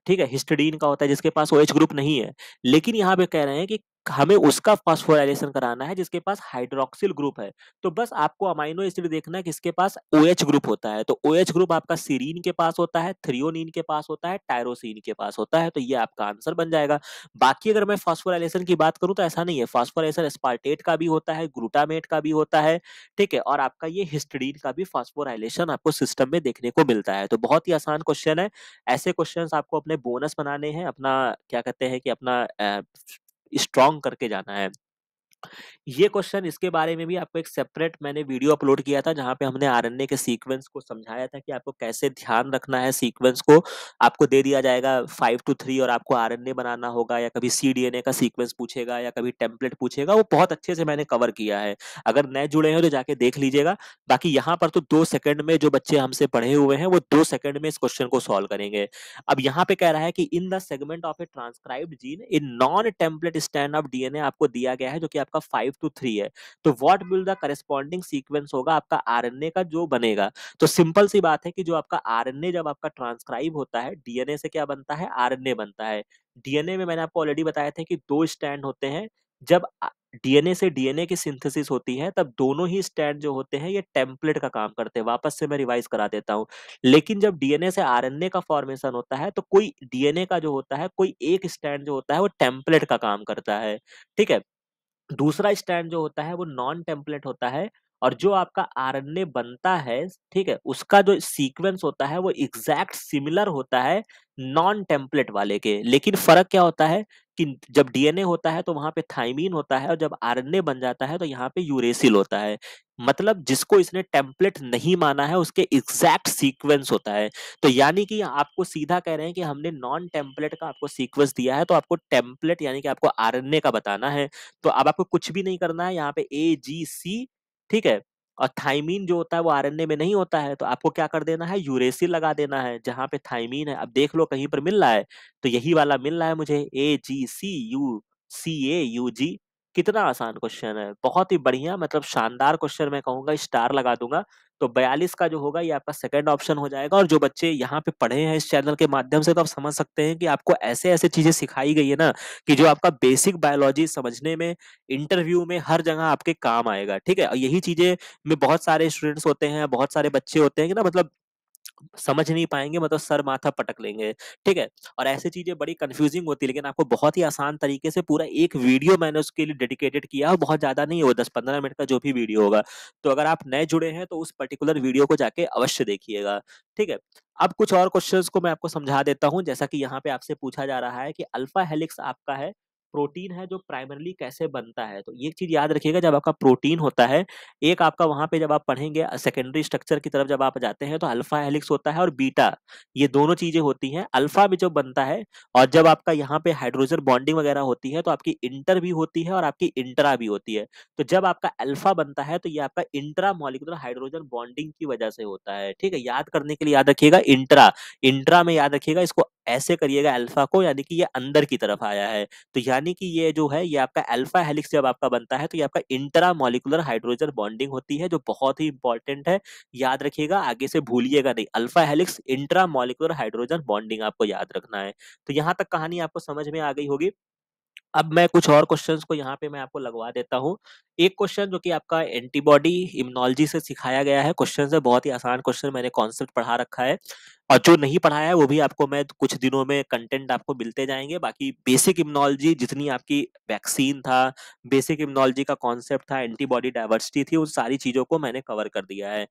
ठीक है, हिस्टडीन का होता है जिसके पास OH ग्रुप नहीं है। लेकिन यहाँ पे कह रहे हैं कि हमें उसका फास्फोराइलेशन कराना है जिसके पास हाइड्रोक्सिल ग्रुप है। तो बस आपको अमाइनो एसिड देखना है किसके पास OH ग्रुप होता है। तो OH ग्रुप आपका सीरीन के पास होता है, थ्रियोनीन के पास होता है, टायरोसिन के पास होता है। तो ये आपका आंसर बन जाएगा। बाकी अगर मैं फास्फोराइलेशन की बात करूं तो ऐसा नहीं है। फास्फोराइलेशन एस्पार्टेट का भी होता है, ग्लूटामेट का भी होता है, ठीक है, और आपका ये हिस्टिडीन का भी फास्फोराइलेशन आपको सिस्टम में देखने को मिलता है। तो बहुत ही आसान क्वेश्चन है। ऐसे क्वेश्चंस आपको अपने बोनस बनाने हैं, अपना क्या कहते हैं कि अपना स्ट्रॉन्ग करके जाना है। ये क्वेश्चन, इसके बारे में भी आपको एक सेपरेट मैंने वीडियो अपलोड किया था जहां पे हमने आरएनए के सीक्वेंस को समझाया था कि आपको कैसे ध्यान रखना है सीक्वेंस को। आपको दे दिया जाएगा 5 to 3 और आपको आरएनए बनाना होगा, या कभी cDNA का सीक्वेंस पूछेगा या कभी टेम्पलेट पूछेगा। वो बहुत अच्छे से मैंने कवर किया है। अगर नए जुड़े हैं तो जाके देख लीजिएगा। बाकी यहाँ पर तो 2 सेकंड में जो बच्चे हमसे पढ़े हुए हैं वो 2 सेकंड में इस क्वेश्चन को सॉल्व करेंगे। अब यहाँ पे कह रहा है कि in the segment of A transcribed gene in non template stand of DNA आपको दिया गया है जो कि आपका 5 to 3 है। तो what will the corresponding sequence होगा आपका आरएनए का जो बनेगा। तो सिंपल सी बात है कि जो आपका आरएनए जब आपका ट्रांसक्राइब होता है, डीएनए से क्या बनता है, आरएनए बनता है। डीएनए में मैंने आपको ऑलरेडी बताया था कि 2 स्टैंड होते हैं। जब डीएनए से डीएनए की सिंथेसिस होती है तब दोनों ही स्टैंड जो होते हैं ये टेम्पलेट का काम करते हैं। वापस से मैं रिवाइज करा देता हूँ। लेकिन जब डीएनए से आरएनए का फॉर्मेशन होता है तो कोई डीएनए का जो होता है, कोई एक स्टैंड जो होता है वो टेम्पलेट का काम करता है, ठीक है। दूसरा स्टैंड जो होता है वो नॉन टेम्पलेट होता है, और जो आपका आरएनए बनता है, ठीक है, उसका जो सीक्वेंस होता है वो एग्जैक्ट सिमिलर होता है नॉन टेम्पलेट वाले के। लेकिन फर्क क्या होता है कि जब डीएनए होता है तो वहां पे थाइमीन होता है, और जब आरएनए बन जाता है तो यहाँ पे यूरेसिल होता है। मतलब जिसको इसने टेम्पलेट नहीं माना है उसके एग्जैक्ट सीक्वेंस होता है। तो यानी कि आपको सीधा कह रहे हैं कि हमने नॉन टेम्पलेट का आपको सीक्वेंस दिया है तो आपको टेम्पलेट यानी कि आपको आरएनए का बताना है। तो अब आपको कुछ भी नहीं करना है, यहाँ पे AGC, ठीक है, और थाइमीन जो होता है वो आरएनए में नहीं होता है, तो आपको क्या कर देना है, यूरेसिल लगा देना है जहां पे थाइमीन है। अब देख लो कहीं पर मिल रहा है, तो यही वाला मिल रहा है मुझे, AGCUCAUG। कितना आसान क्वेश्चन है, बहुत ही बढ़िया, मतलब शानदार क्वेश्चन, मैं कहूंगा स्टार लगा दूंगा। तो 42 का जो होगा ये आपका सेकंड ऑप्शन हो जाएगा। और जो बच्चे यहाँ पे पढ़े हैं इस चैनल के माध्यम से, तो आप समझ सकते हैं कि आपको ऐसे ऐसे चीजें सिखाई गई है ना कि जो आपका बेसिक बायोलॉजी समझने में, इंटरव्यू में हर जगह आपके काम आएगा, ठीक है। और यही चीजें में बहुत सारे स्टूडेंट्स होते हैं, बहुत सारे बच्चे होते हैं कि ना, मतलब समझ नहीं पाएंगे, मतलब सर माथा पटक लेंगे, ठीक है। और ऐसी चीजें बड़ी कंफ्यूजिंग होती है, लेकिन आपको बहुत ही आसान तरीके से पूरा एक वीडियो मैंने उसके लिए डेडिकेटेड किया, और बहुत ज्यादा नहीं है वो, 10-15 मिनट का जो भी वीडियो होगा। तो अगर आप नए जुड़े हैं तो उस पर्टिकुलर वीडियो को जाके अवश्य देखिएगा, ठीक है। अब कुछ और क्वेश्चंस को मैं आपको समझा देता हूं। जैसा कि यहाँ पे आपसे पूछा जा रहा है कि अल्फा हेलिक्स आपका है, प्रोटीन है जो प्राइमरली कैसे बनता है। तो ये चीज याद रखिएगा, जब आपका प्रोटीन होता है, एक आपका वहां पे जब आप पढ़ेंगे सेकेंडरी स्ट्रक्चर की तरफ जब आप जाते हैं तो अल्फा हेलिक्स होता है और बीटा, ये दोनों चीजें होती हैं। अल्फा में जो बनता है, और जब आपका यहाँ पे हाइड्रोजन बॉन्डिंग वगैरह होती है तो आपकी इंटर भी होती है और आपकी इंट्रा भी होती है। तो जब आपका अल्फा बनता है तो ये आपका इंट्रा मॉलिक्यूलर हाइड्रोजन बॉन्डिंग की वजह से होता है, ठीक है। याद करने के लिए याद रखिएगा इंट्रा, इंट्रा में याद रखिएगा, इसको ऐसे करिएगा अल्फा को, यानी कि ये अंदर की तरफ आया है। तो यानी कि ये जो है ये आपका अल्फा हेलिक्स जब आपका बनता है तो ये आपका इंट्रा मॉलिक्यूलर हाइड्रोजन बॉन्डिंग होती है, जो बहुत ही इंपॉर्टेंट है। याद रखिएगा, आगे से भूलिएगा नहीं, alpha helix intra molecular hydrogen bonding आपको याद रखना है। तो यहाँ तक कहानी आपको समझ में आ गई होगी। अब मैं कुछ और क्वेश्चंस को यहाँ पे मैं आपको लगवा देता हूँ। एक क्वेश्चन जो कि आपका एंटीबॉडी इम्यूनोलॉजी से सिखाया गया है, क्वेश्चन है बहुत ही आसान क्वेश्चन, मैंने कॉन्सेप्ट पढ़ा रखा है। और जो नहीं पढ़ाया है वो भी आपको मैं कुछ दिनों में कंटेंट आपको मिलते जाएंगे। बाकी बेसिक इम्यूनोलॉजी जितनी आपकी वैक्सीन था, बेसिक इम्यूनोलॉजी का कॉन्सेप्ट था, एंटीबॉडी डाइवर्सिटी थी, उन सारी चीजों को मैंने कवर कर दिया है।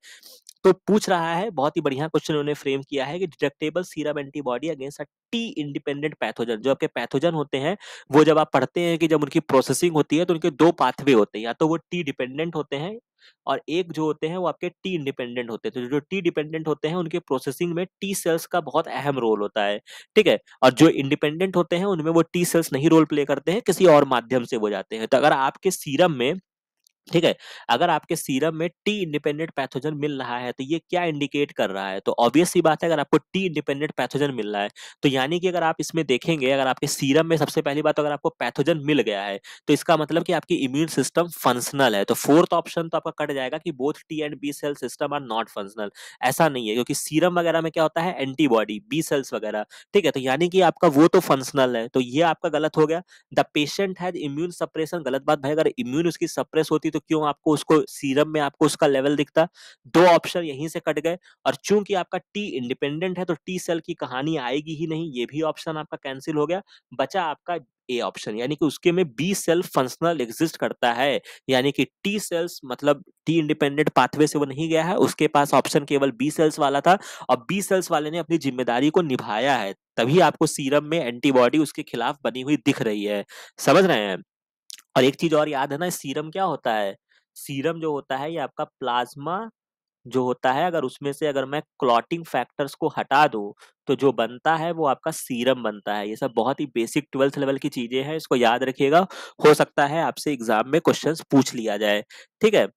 तो पूछ रहा है, बहुत ही बढ़िया क्वेश्चन उन्होंने फ्रेम किया है कि detectable serum antibody against a T independent pathogen. जो आपके पैथोजन होते हैं वो जब आप पढ़ते हैं कि जब उनकी प्रोसेसिंग होती है तो उनके 2 पाथवे होते हैं, या तो वो टी डिपेंडेंट होते हैं और एक जो होते हैं वो आपके टी इंडिपेंडेंट होते हैं। तो जो टी डिपेंडेंट होते हैं उनके प्रोसेसिंग में टी सेल्स का बहुत अहम रोल होता है, ठीक है। और जो इंडिपेंडेंट होते हैं उनमें वो टी सेल्स नहीं रोल प्ले करते हैं, किसी और माध्यम से वो जाते हैं। तो अगर आपके सीरम में ठीक है? अगर आपके सीरम में टी इंडिपेंडेंट पैथोजन मिल रहा है, तो ये क्या इंडिकेट कर रहा है? तो ऑब्वियस सी बात है, अगर आपको टी इंडिपेंडेंट पैथोजन मिल रहा है, तो यानी कि अगर आप इसमें देखेंगे, अगर आपके सीरम में सबसे पहली बात, अगर आपको पैथोजन मिल गया है, तो इसका मतलब कि आपकी इम्यून सिस्टम फंक्शनल है। तो फोर्थ ऑप्शन तो आपका कट जाएगा कि both T and B cell system are not functional. ऐसा नहीं है, क्योंकि सीरम वगैरह में क्या होता है, एंटीबॉडी, बी सेल्स वगैरह, ठीक है? तो यानी कि आपका वो तो फंक्शनल है, तो ये आपका गलत हो गया। The patient has immune suppression, गलत बात भाई। अगर इम्यून उसकी सप्रेस होती तो क्यों आपको उसको सीरम में आपको उसका लेवल दिखता? दो ऑप्शन यहीं से कट गए। और चूंकि आपका टी इंडिपेंडेंट है, तो टी सेल की कहानी आएगी ही नहीं, ये भी ऑप्शन आपका कैंसिल हो गया। बचा आपका ए ऑप्शन, यानी कि उसके में बी सेल फंक्शनल एग्जिस्ट करता है, यानी कि टी सेल्स मतलब टी इंडिपेंडेंट पाथवे से वो नहीं गया है, उसके पास ऑप्शन केवल बी सेल्स वाला था, और बी सेल्स वाले ने अपनी जिम्मेदारी को निभाया है, तभी आपको सीरम में एंटीबॉडी उसके खिलाफ बनी हुई दिख रही है। समझ रहे हैं? और एक चीज और याद है ना, सीरम क्या होता है? सीरम जो होता है ये आपका प्लाज्मा जो होता है, अगर उसमें से अगर मैं क्लॉटिंग फैक्टर्स को हटा दूं, तो जो बनता है वो आपका सीरम बनता है। ये सब बहुत ही बेसिक 12th लेवल की चीजें हैं, इसको याद रखिएगा। हो सकता है आपसे एग्जाम में क्वेश्चंस पूछ लिया जाए, ठीक है?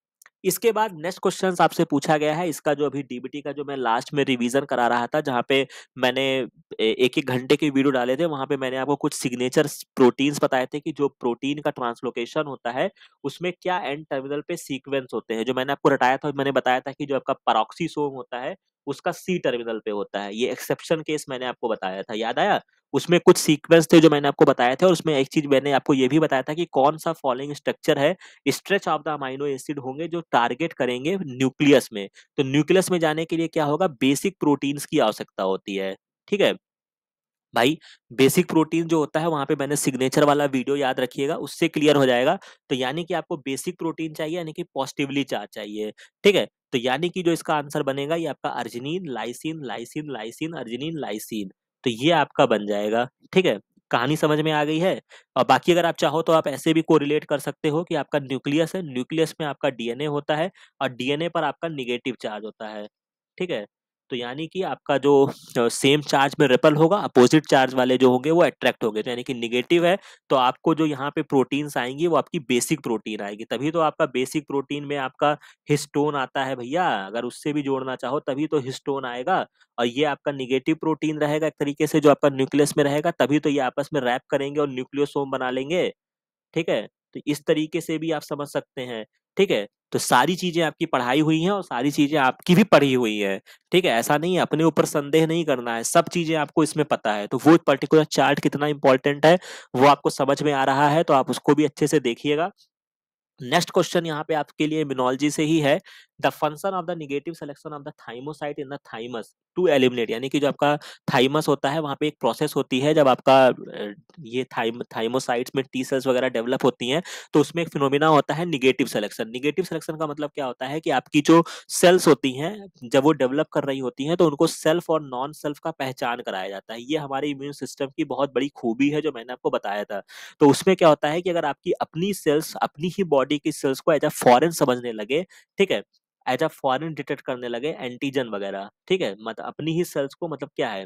इसके बाद नेक्स्ट क्वेश्चन आपसे पूछा गया है, इसका जो अभी डीबीटी का जो मैं लास्ट में रिवीजन करा रहा था, जहाँ पे मैंने एक एक घंटे के वीडियो डाले थे, वहां पे मैंने आपको कुछ सिग्नेचर प्रोटीन्स बताए थे कि जो प्रोटीन का ट्रांसलोकेशन होता है, उसमें क्या एंड टर्मिनल पे सीक्वेंस होते हैं। जो मैंने आपको रटाया था, मैंने बताया था कि जो आपका पैरोक्सीसोम होता है, उसका सी टर्मिनल पे होता है। ये एक्सेप्शन केस मैंने आपको बताया था, याद आया? उसमें कुछ सीक्वेंस थे जो मैंने आपको बताए थे, और उसमें एक चीज मैंने आपको ये भी बताया था कि कौन सा फॉलोइंग स्ट्रक्चर है, stretch of the amino acid होंगे जो टारगेट करेंगे न्यूक्लियस में। तो न्यूक्लियस में जाने के लिए क्या होगा, बेसिक प्रोटीन्स की आवश्यकता होती है, ठीक है भाई? बेसिक प्रोटीन जो होता है, वहां पे मैंने सिग्नेचर वाला वीडियो याद रखिएगा, उससे क्लियर हो जाएगा। तो यानी कि आपको बेसिक प्रोटीन चाहिए, यानी कि पॉजिटिवली चार्ज चाहिए, ठीक है? तो यानी कि जो इसका आंसर बनेगा, ये आपका arginine lysine lysine lysine arginine lysine, तो ये आपका बन जाएगा, ठीक है? कहानी समझ में आ गई है? और बाकी अगर आप चाहो तो आप ऐसे भी कोरिलेट कर सकते हो कि आपका न्यूक्लियस है, न्यूक्लियस में आपका डीएनए होता है, और डीएनए पर आपका निगेटिव चार्ज होता है, ठीक है? तो यानी कि आपका जो सेम चार्ज में रिपल होगा, अपोजिट चार्ज वाले जो होंगे वो अट्रैक्ट होंगे। तो यानी कि निगेटिव है, तो आपको जो यहाँ पे प्रोटीन्स आएंगी वो आपकी बेसिक प्रोटीन आएगी, तभी तो आपका बेसिक प्रोटीन में आपका हिस्टोन आता है भैया। अगर उससे भी जोड़ना चाहो तभी तो हिस्टोन आएगा। और ये आपका निगेटिव प्रोटीन रहेगा एक तरीके से, जो आपका न्यूक्लियस में रहेगा, तभी तो ये आपस में रैप करेंगे और न्यूक्लियोसोम बना लेंगे, ठीक है? तो इस तरीके से भी आप समझ सकते हैं, ठीक है? तो सारी चीजें आपकी पढ़ाई हुई हैं, और सारी चीजें आपकी भी पढ़ी हुई हैं, ठीक है? ऐसा नहीं है, अपने ऊपर संदेह नहीं करना है, सब चीजें आपको इसमें पता है। तो वो पर्टिकुलर चार्ट कितना इंपॉर्टेंट है, वो आपको समझ में आ रहा है, तो आप उसको भी अच्छे से देखिएगा। नेक्स्ट क्वेश्चन यहाँ पे आपके लिए इम्यूनोलॉजी से ही है। The function of the negative selection of the thymocyte in the thymus to eliminate, यानी कि जो आपका थाइमस होता है, वहां पे एक प्रोसेस होती है, जब आपका ये थाइमोसाइट्स में टी सेल्स वगैरह डेवलप होती हैं, तो उसमें एक फिनोमिना होता है निगेटिव सिलेक्शन। निगेटिव सिलेक्शन का मतलब क्या होता है कि आपकी जो सेल्स होती हैं, जब वो डेवलप कर रही होती हैं, तो उनको सेल्फ और नॉन सेल्फ का पहचान कराया जाता है। ये हमारे इम्यून सिस्टम की बहुत बड़ी खूबी है, जो मैंने आपको बताया था। तो उसमें क्या होता है कि अगर आपकी अपनी सेल्स अपनी ही बॉडी की सेल्स को एज अ फॉरेन समझने लगे, ठीक है, एज अ फॉरेन डिटेक्ट करने लगे एंटीजन वगैरह, ठीक है, मतलब अपनी ही सेल्स को, मतलब क्या है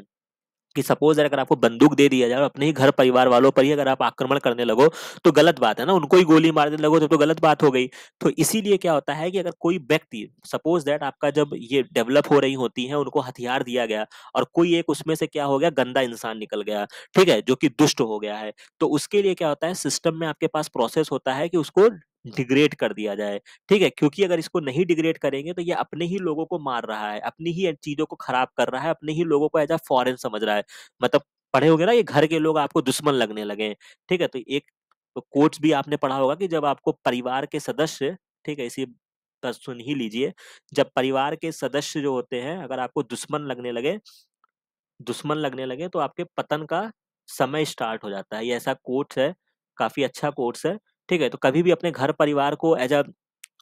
कि सपोज अगर आपको बंदूक दे दिया जाए और अपने ही घर परिवार वालों पर ही अगर आप आक्रमण करने लगो, तो गलत बात है ना, उनको ही गोली मारने लगो तो गलत बात हो गई। तो इसीलिए क्या होता है कि अगर कोई व्यक्ति, सपोज दैट आपका जब ये डेवलप हो रही होती है, उनको हथियार दिया गया, और कोई एक उसमें से क्या हो गया, गंदा इंसान निकल गया, ठीक है, जो कि दुष्ट हो गया है, तो उसके लिए क्या होता है, सिस्टम में आपके पास प्रोसेस होता है कि उसको डिग्रेड कर दिया जाए, ठीक है? क्योंकि अगर इसको नहीं डिग्रेड करेंगे, तो ये अपने ही लोगों को मार रहा है, अपनी ही चीजों को खराब कर रहा है, अपने ही लोगों को एज अ फॉरेन समझ रहा है। मतलब पढ़े होंगे ना, ये घर के लोग आपको दुश्मन लगने लगे, ठीक है? तो एक तो कोट्स भी आपने पढ़ा होगा कि जब आपको परिवार के सदस्य, ठीक है, इसी पर सुन ही लीजिए, जब परिवार के सदस्य जो होते हैं, अगर आपको दुश्मन लगने लगे, तो आपके पतन का समय स्टार्ट हो जाता है। ये ऐसा कोट्स है, काफी अच्छा कोट्स है, ठीक है? तो कभी भी अपने घर परिवार को एज अ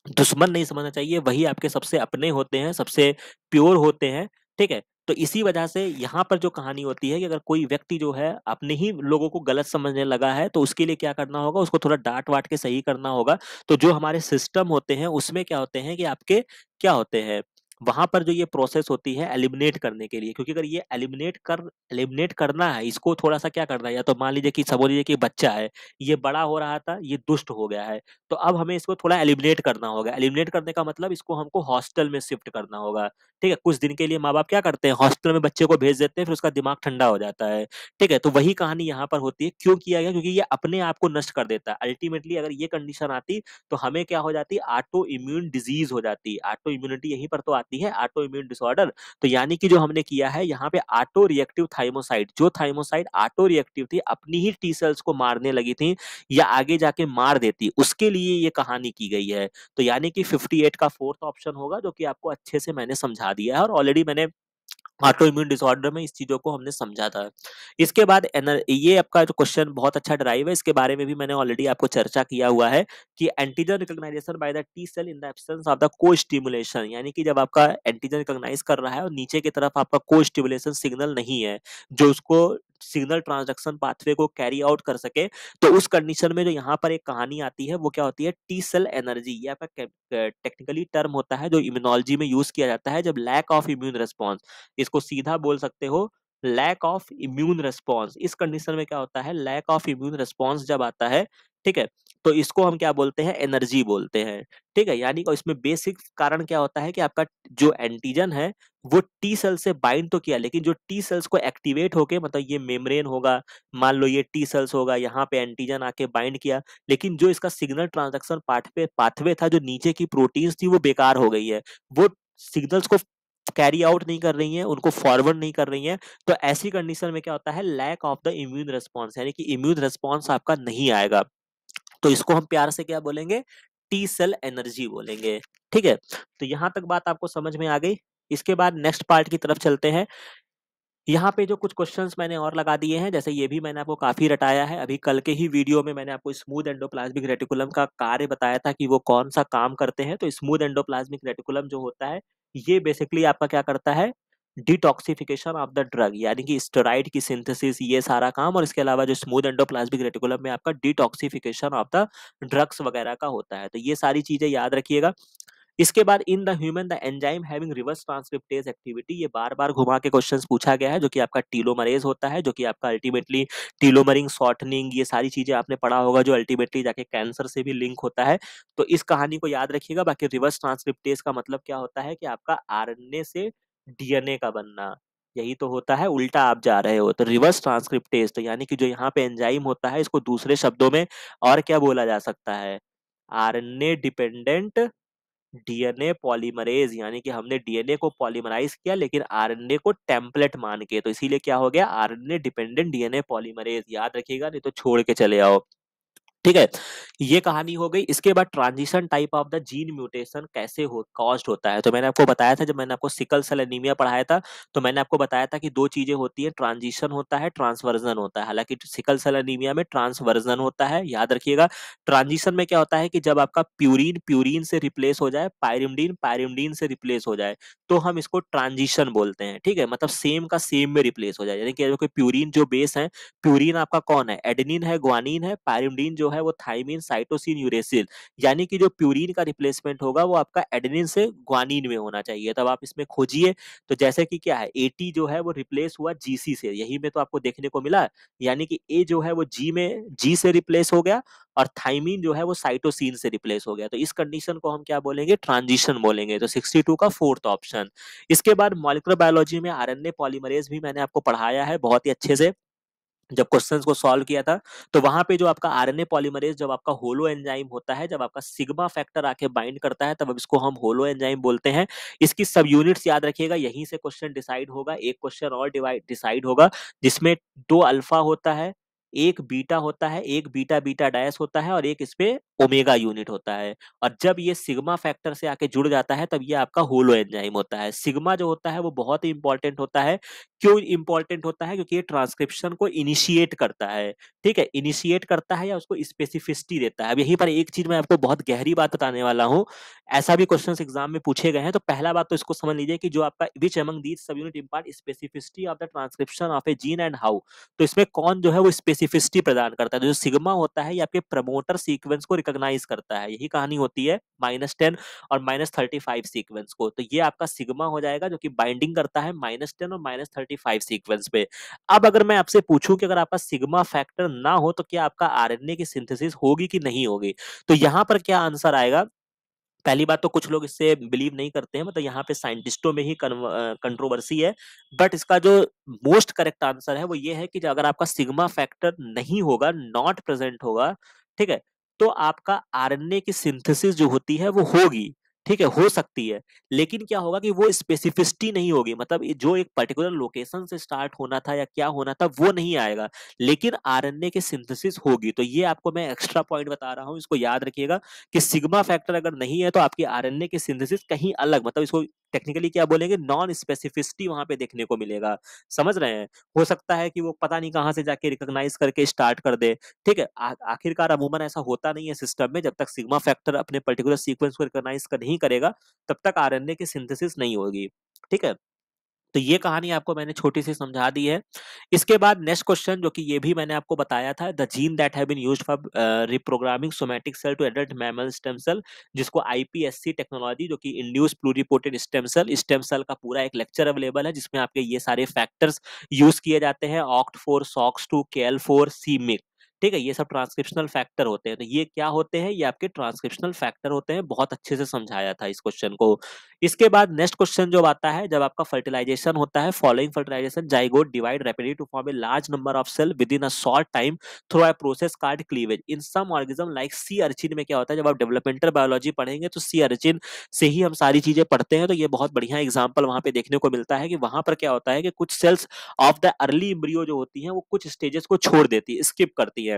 दुश्मन नहीं समझना चाहिए, वही आपके सबसे अपने होते हैं, सबसे प्योर होते हैं, ठीक है? तो इसी वजह से यहाँ पर जो कहानी होती है कि अगर कोई व्यक्ति जो है अपने ही लोगों को गलत समझने लगा है, तो उसके लिए क्या करना होगा, उसको थोड़ा डांट वाट के सही करना होगा। तो जो हमारे सिस्टम होते हैं, उसमें क्या होते हैं कि आपके क्या होते हैं, वहाँ पर जो ये प्रोसेस होती है एलिमिनेट करने के लिए, क्योंकि अगर ये एलिमिनेट करना है, इसको थोड़ा-सा क्या करना है, या तो मान लीजिए कि समझ लीजिए कि बच्चा है, ये बड़ा हो रहा था, ये दुष्ट हो गया है, तो अब हमें इसको थोड़ा एलिमिनेट करना होगा। एलिमिनेट करने का मतलब इसको हमको हॉस्टल में शिफ्ट करना होगा, ठीक है? कुछ दिन के लिए माँ-बाप क्या करते हैं, हॉस्टल में बच्चे को भेज देते हैं, फिर उसका दिमाग ठंडा हो जाता है, ठीक है? तो वही कहानी यहाँ पर होती है। क्यों किया गया? क्योंकि ये अपने आप को नष्ट कर देता है। अल्टीमेटली अगर ये कंडीशन आती, तो हमें क्या हो जाती है, ऑटो इम्यून डिजीज हो जाती है। ऑटो इम्यूनिटी यहीं पर तो आती है, ऑटो इम्यून डिसऑर्डर। तो यानी कि जो हमने किया है यहाँ पे ऑटो रिएक्टिव थाइमोसाइट, जो थाइमोसाइट ऑटो रिएक्टिव थी, अपनी ही टी सेल्स को मारने लगी थी या आगे जाके मार देती, उसके लिए ये कहानी की गई है। तो यानी कि 58 का फोर्थ ऑप्शन होगा, जो कि आपको अच्छे से मैंने समझा दिया है, और ऑलरेडी मैंने ऑटो इम्यून डिसऑर्डर में इस चीजों को हमने समझा था। इसके बाद ये आपका जो क्वेश्चन बहुत अच्छा ड्राइव है, इसके बारे में भी मैंने ऑलरेडी आपको चर्चा किया हुआ है कि antigen recognisation by the T cell in the absence of the costimulation, यानी कि जब आपका एंटीजन रिकॉग्नाइज कर रहा है और नीचे की तरफ आपका को स्टिमुलेशन सिग्नल नहीं है जो उसको सिग्नल ट्रांसडक्शन पाथवे को कैरी आउट कर सके, तो उस कंडीशन में जो यहाँ पर एक कहानी आती है वो क्या होती है, टी सेल एनर्जी। ये आपका टेक्निकली टर्म होता है जो इम्यूनोलॉजी में यूज किया जाता है, जब लैक ऑफ इम्यून रिस्पॉन्स, इसको सीधा बोल सकते हो लैक ऑफ इम्यून रिस्पॉन्स। इस कंडीशन में क्या होता है, लैक ऑफ इम्यून रिस्पॉन्स जब आता है, ठीक है, तो इसको हम क्या बोलते हैं, एनर्जी बोलते हैं, ठीक है। यानी कि इसमें बेसिक कारण क्या होता है कि आपका जो एंटीजन है वो टी सेल से बाइंड तो किया, लेकिन जो टी सेल्स को एक्टिवेट होके, मतलब ये मेम्ब्रेन होगा, मान लो ये टी सेल्स होगा, यहाँ पे एंटीजन आके बाइंड किया, लेकिन जो इसका सिग्नल ट्रांसडक्शन पाथवे था, जो नीचे की प्रोटीन्स थी वो बेकार हो गई है, वो सिग्नल्स को कैरी आउट नहीं कर रही हैं, उनको फॉरवर्ड नहीं कर रही हैं। तो ऐसी कंडीशन में क्या होता है, lack of the immune response, यानी कि इम्यून रिस्पॉन्स आपका नहीं आएगा। तो इसको हम प्यार से क्या बोलेंगे, टी सेल एनर्जी बोलेंगे, ठीक है। तो यहां तक बात आपको समझ में आ गई। इसके बाद नेक्स्ट पार्ट की तरफ चलते हैं। यहाँ पे जो कुछ क्वेश्चंस मैंने और लगा दिए हैं, जैसे ये भी मैंने आपको काफी रटाया है। अभी कल के ही वीडियो में मैंने आपको स्मूथ एंडोप्लाज्मिक रेटिकुलम का कार्य बताया था कि वो कौन सा काम करते हैं। तो स्मूथ एंडोप्लाज्मिक रेटिकुलम जो होता है, ये बेसिकली आपका क्या करता है, डिटॉक्सिफिकेशन ऑफ द ड्रग, यानी कि स्टेरॉइड की सिंथेसिस, ये सारा काम। और इसके अलावा जो स्मूथ एंडोप्लाज्मिक रेटिकुलम में आपका डिटॉक्सिफिकेशन ऑफ द ड्रग्स वगैरह का होता है। तो ये सारी चीजें याद रखिएगा। इसके बाद in the human the enzyme having reverse transcriptase activity, ये बार बार घुमा के क्वेश्चंस पूछा गया है, जो कि आपका टीलोमरेज होता है, जो कि आपका अल्टीमेटली टीलोमरिंग, शॉर्टनिंग, ये सारी चीजें आपने पढ़ा होगा, जो अल्टीमेटली जाके कैंसर से भी लिंक होता है। तो इस कहानी को याद रखिएगा। बाकी रिवर्स ट्रांसक्रिप्टेज का मतलब क्या होता है कि आपका आरएनए से डीएनए का बनना, यही तो होता है, उल्टा आप जा रहे हो। तो रिवर्स ट्रांसक्रिप्टेज, तो यानी कि जो यहाँ पे एंजाइम होता है, इसको दूसरे शब्दों में और क्या बोला जा सकता है, आरएनए डिपेंडेंट डीएनए पॉलीमरेज, यानी कि हमने डीएनए को पॉलीमराइज किया लेकिन आरएनए को टेम्पलेट मान के, तो इसीलिए क्या हो गया, आरएनए डिपेंडेंट डीएनए पॉलीमरेज। याद रखिएगा, नहीं तो छोड़ के चले आओ, ठीक है। ये कहानी हो गई। इसके बाद transition type of the gene mutation कैसे कॉज्ड होता है, तो मैंने आपको बताया था, जब मैंने आपको सिकल सेल एनीमिया पढ़ाया था, तो मैंने आपको बताया था कि दो चीजें होती है, ट्रांजिशन होता है, ट्रांसवर्जन होता है। हालांकि सिकल सेल एनीमिया में ट्रांसवर्जन होता है, याद रखिएगा। ट्रांजिशन में क्या होता है कि जब आपका प्यूरिन प्यूरिन से रिप्लेस हो जाए, पायरिमडीन पायरिमडीन से रिप्लेस हो जाए, तो हम इसको ट्रांजिशन बोलते हैं, ठीक है। मतलब सेम का सेम में रिप्लेस हो जाए, यानी कि प्यूरिन जो बेस है, प्यूरिन आपका कौन है, एडेनिन है, ग्वानिन है, पायरिमडीन जो है वो थाइमिन, साइटोसिन, यूरेसिल, यानी कि जो प्यूरिन का रिप्लेसमेंट होगा वो आपका एडेनिन से ग्वानिन में होना चाहिए। तब आप इसमें खोजिए, तो जैसे कि क्या है, एटी जो है वो रिप्लेस हुआ जीसी से, यही में तो आपको देखने को मिला, यानी कि ए जो है वो जी से रिप्लेस हो गया, और थाइमिन जो है वो साइटोसिन से रिप्लेस हो गया। तो इस कंडीशन को हम क्या बोलेंगे, ट्रांजिशन बोलेंगे। तो 62 का फोर्थ ऑप्शन। इसके बाद मॉलिक्यूलर बायोलॉजी में आरएनए पॉलीमरेज भी मैंने आपको पढ़ाया है बहुत ही अच्छे से, जब क्वेश्चंस को सॉल्व किया था। तो वहां पे जो आपका आरएनए पॉलीमरेज, जब आपका होलो एंजाइम होता है, जब आपका सिग्मा फैक्टर आके बाइंड करता है, तब अब इसको हम होलो एंजाइम बोलते हैं। इसकी सब यूनिट्स याद रखिएगा, यहीं से क्वेश्चन डिसाइड होगा। एक क्वेश्चन और डिसाइड होगा, जिसमें दो अल्फा होता है, एक बीटा होता है, एक बीटा बीटा डैश होता है, और एक इसपे ओमेगा यूनिट होता है। और जब ये सिग्मा फैक्टर से आके जुड़ जाता है, तब ये आपका होलो एंजाइम होता है। सिग्मा जो होता है वो बहुत ही इंपॉर्टेंट होता है। क्यों इंपॉर्टेंट होता है, क्योंकि ये ट्रांसक्रिप्शन को इनिशिएट करता है, ठीक है, इनिशिएट करता है या उसको स्पेसिफिसिटी देता है। अब यहीं पर एक चीज मैं आपको बहुत गहरी बात बताने वाला हूं, ऐसा भी क्वेश्चंस एग्जाम में पूछे गए हैं। तो पहला बात तो इसको समझ लीजिए कि जो आपका which among these sub unit इंपार्ट specificity of the transcription of A gene and how, तो इसमें कौन जो है वो स्पेसिफिसिटी प्रदान करता है। तो जो सिग्मा होता है ये आपके प्रमोटर सीक्वेंस को रिकॉग्नाइज करता है। यही कहानी होती है -10 और -35 सीक्वेंस को। तो ये आपका सिग्मा हो जाएगा जो कि बाइंडिंग करता है -10 और -35 सीक्वेंस पे। अब अगर मैं आपसे पूछूं कि अगर आपका सिग्मा फैक्टर ना हो तो क्या आपका आरएनए की सिंथेसिस होगी कि नहीं होगी, तो यहां पर क्या आंसर आएगा। पहली बात तो कुछ लोग इससे बिलीव नहीं करते हैं, मतलब यहाँ पे साइंटिस्टों में ही कंट्रोवर्सी है। बट इसका जो मोस्ट करेक्ट आंसर है वो ये है कि अगर आपका सिग्मा फैक्टर नहीं होगा, नॉट प्रेजेंट होगा, ठीक है, तो आपका आरएनए की सिंथेसिस जो होती है वो होगी, ठीक है, हो सकती है। लेकिन क्या होगा कि वो स्पेसिफिसिटी नहीं होगी, मतलब जो एक पर्टिकुलर लोकेशन से स्टार्ट होना था या क्या होना था वो नहीं आएगा, लेकिन आरएनए की सिंथेसिस होगी। तो ये आपको मैं एक्स्ट्रा पॉइंट बता रहा हूँ, इसको याद रखिएगा कि सिग्मा फैक्टर अगर नहीं है तो आपकी आरएनए की सिंथेसिस कहीं अलग, मतलब इसको टेक्निकली क्या बोलेंगे, नॉन स्पेसिफिसिटी वहां पे देखने को मिलेगा। समझ रहे हैं। हो सकता है कि वो पता नहीं कहां से जाके रिकॉग्नाइज करके स्टार्ट कर दे, ठीक है। आखिरकार अमूमन ऐसा होता नहीं है सिस्टम में, जब तक सिग्मा फैक्टर अपने पर्टिकुलर सीक्वेंस को रिकॉग्नाइज नहीं करेगा तब तक आरएनए की सिंथेसिस नहीं होगी, ठीक है। तो ये कहानी आपको मैंने छोटी सी समझा दी है। इसके बाद नेक्स्ट क्वेश्चन, जो कि ये भी मैंने आपको बताया था, the gene that have been used for reprogramming somatic cell to adult mammal stem cell, जिसको आईपीएससी टेक्नोलॉजी, जो कि इंड्यूस प्लूरिपोटेंट स्टेम सेल का पूरा एक लेक्चर अवेलेबल है जिसमें आपके ये सारे फैक्टर्स यूज किए जाते हैं, ऑक्ट4, सॉक्स2, केएल4, सीमिक, ठीक है। ये सब ट्रांसक्रिप्शनल फैक्टर होते हैं। तो ये क्या होते हैं, ये आपके ट्रांसक्रिप्शनल फैक्टर होते हैं। बहुत अच्छे से समझाया था इस क्वेश्चन को। इसके बाद नेक्स्ट क्वेश्चन जो आता है, जब आपका फर्टिलाइजेशन होता है, following fertilisation zygote divide rapidly to form a large number of cell within a short time through a process called cleavage in some organism like sea urchin में क्या होता है, जब आप डेवलपमेंटल बायोलॉजी पढ़ेंगे तो सी अर्चिन से ही हम सारी चीजें पढ़ते हैं। तो ये बहुत बढ़िया एग्जाम्पल वहां पे देखने को मिलता है कि वहां पर क्या होता है कि कुछ cells of the early embryo जो होती हैं वो कुछ स्टेजेस को छोड़ देती है, स्किप करती है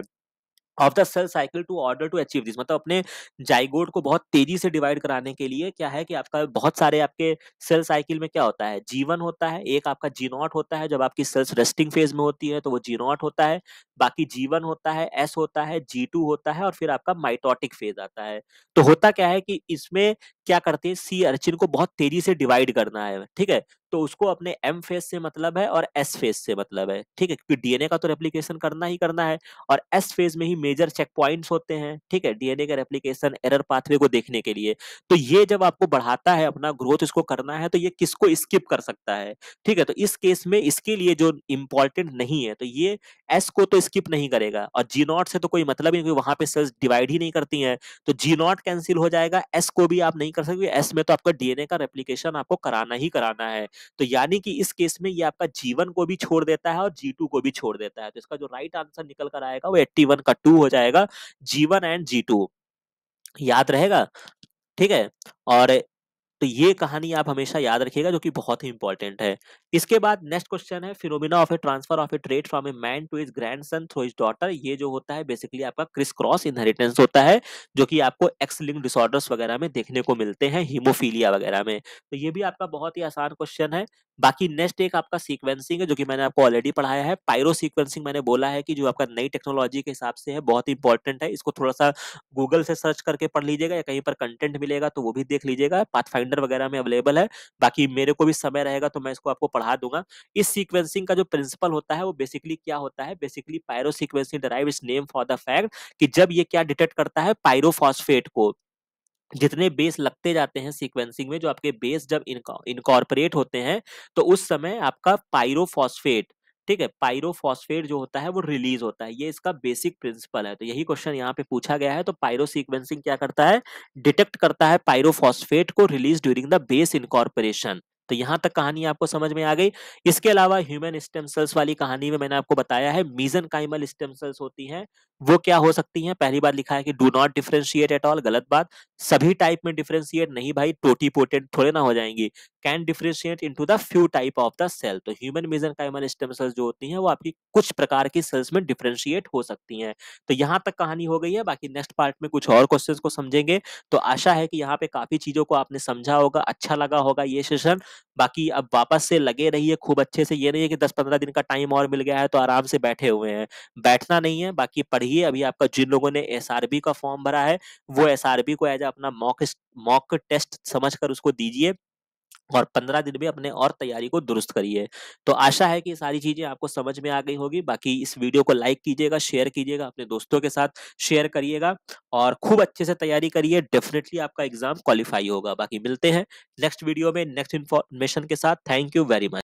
of the cell cycle to order to achieve this, मतलब अपने जाइगोट को बहुत तेजी से डिवाइड कराने के लिए क्या है कि आपका बहुत सारे आपके सेल साइकिल में क्या होता है, जीवन होता है, एक आपका जीनॉट होता है, जब आपकी सेल्स रेस्टिंग फेज में होती है तो वो जीनॉट होता है, बाकी जीवन होता है, एस होता है, जी2 होता है, और फिर आपका माइटोटिक फेज आता है। तो होता क्या है कि इसमें क्या करते हैं, सी अर्चिन को बहुत तेजी से डिवाइड करना है, ठीक है। तो उसको अपने एम फेज से मतलब है और एस फेज से मतलब है, ठीक है, क्योंकि डीएनए का तो रेप्लिकेशन करना ही करना है। और एस फेज में ही मेजर चेक पॉइंट्स होते हैं, ठीक है, डीएनए का रेप्लिकेशन एरर पाथवे को देखने के लिए। तो ये जब आपको बढ़ाता है, अपना ग्रोथ इसको करना है, तो ये किसको स्किप कर सकता है, ठीक है। तो इस केस में इसके लिए जो इंपॉर्टेंट नहीं है, तो ये एस को तो स्किप नहीं करेगा, और जी नॉट से तो कोई मतलब ही नहीं, वहां पे सेल्स डिवाइड ही नहीं करती हैं। तो जी नॉट कैंसिल हो जाएगा, एस को भी आप नहीं कर सकते, एस में तो आपका डीएनए का रेप्लिकेशन आपको कराना ही कराना है। तो यानी कि इस केस में ये आपका जीवन को भी छोड़ देता है और जी2 को भी छोड़ देता है। तो इसका जो राइट आंसर निकल कर आएगा वो 81 का 2 हो जाएगा, जीवन एंड जी2। याद रहेगा, ठीक है। और तो ये कहानी आप हमेशा याद रखिएगा, जो कि बहुत ही इंपॉर्टेंट है। इसके बाद नेक्स्ट क्वेश्चन है, phenomena of a transfer of a trait from a man to his grandson through his daughter. ये जो होता है बेसिकली आपका क्रिस क्रॉस इनहेरिटेंस होता है, जो कि आपको एक्स लिंक डिसऑर्डर्स वगैरह में देखने को मिलते हैं, हीमोफीलिया वगैरह में। तो ये भी आपका बहुत ही आसान क्वेश्चन है। बाकी नेक्स्ट एक आपका सीक्वेंसिंग है, जो कि मैंने आपको ऑलरेडी पढ़ाया है। पायरो सीक्वेंसिंग मैंने बोला है कि जो आपका नई टेक्नोलॉजी के हिसाब से है, बहुत ही इंपॉर्टेंट है। इसको थोड़ा सा गूगल से सर्च करके पढ़ लीजिएगा, या कहीं पर कंटेंट मिलेगा तो वो भी देख लीजिएगा, पाथफाइंडर वगैरह में अवेलेबल है। बाकी मेरे को भी समय रहेगा तो मैं इसको आपको पढ़ा दूंगा। इस सीक्वेंसिंग का जो प्रिंसिपल होता है वो बेसिकली क्या होता है, basically pyrosequencing derive its name for the fact कि जब ये क्या डिटेक्ट करता है, पायरोफॉस्फेट को। जितने बेस लगते जाते हैं सीक्वेंसिंग में, जो आपके बेस जब इनकॉर्पोरेट होते हैं, तो उस समय आपका पायरोफॉस्फेट, ठीक है, पायरोफॉस्फेट जो होता है वो रिलीज होता है। ये इसका बेसिक प्रिंसिपल है। तो यही क्वेश्चन यहाँ पे पूछा गया है। तो पायरो सीक्वेंसिंग क्या करता है, डिटेक्ट करता है पायरोफॉस्फेट को release during the base incorporation. तो यहां तक कहानी आपको समझ में आ गई। इसके अलावा ह्यूमन स्टेम सेल्स वाली कहानी में मैंने आपको बताया है, मीजनकाइमल स्टेम सेल्स होती हैं, वो क्या हो सकती हैं। पहली बात लिखा है कि do not differentiate at all, गलत बात। सभी टाइप में डिफरेंशिएट नहीं भाई, टोटीपोटेंट थोड़े ना हो जाएंगी। Can differentiate into the few type of the cell. तो ह्यूमन मेसेंकाइमल स्टेम सेल्स जो होती हैं वो आपकी कुछ प्रकार की सेल्स में डिफरेंशिएट हो सकती हैं। तो यहाँ तक कहानी हो गई है। बाकी नेक्स्ट पार्ट में कुछ और क्वेश्चंस को समझेंगे। तो आशा है कि यहाँ पे काफी चीजों को आपने समझा होगा, अच्छा लगा होगा ये सेशन। बाकी अब वापस से लगे रहिए खूब अच्छे से। ये नहीं है कि 10-15 दिन का टाइम और मिल गया है तो आराम से बैठे हुए हैं, बैठना नहीं है। बाकी पढ़िए। अभी आपका जिन लोगों ने एसआरबी का फॉर्म भरा है वो एसआरबी को एज अपना मॉक टेस्ट समझकर उसको दीजिए। और 15 दिन में अपने और तैयारी को दुरुस्त करिए। तो आशा है कि ये सारी चीज़ें आपको समझ में आ गई होगी। बाकी इस वीडियो को लाइक कीजिएगा, शेयर कीजिएगा, अपने दोस्तों के साथ शेयर करिएगा और खूब अच्छे से तैयारी करिए। डेफ़िनिटली आपका एग्ज़ाम क्वालीफाई होगा। बाकी मिलते हैं नेक्स्ट वीडियो में नेक्स्ट इन्फॉर्मेशन के साथ। Thank you very much.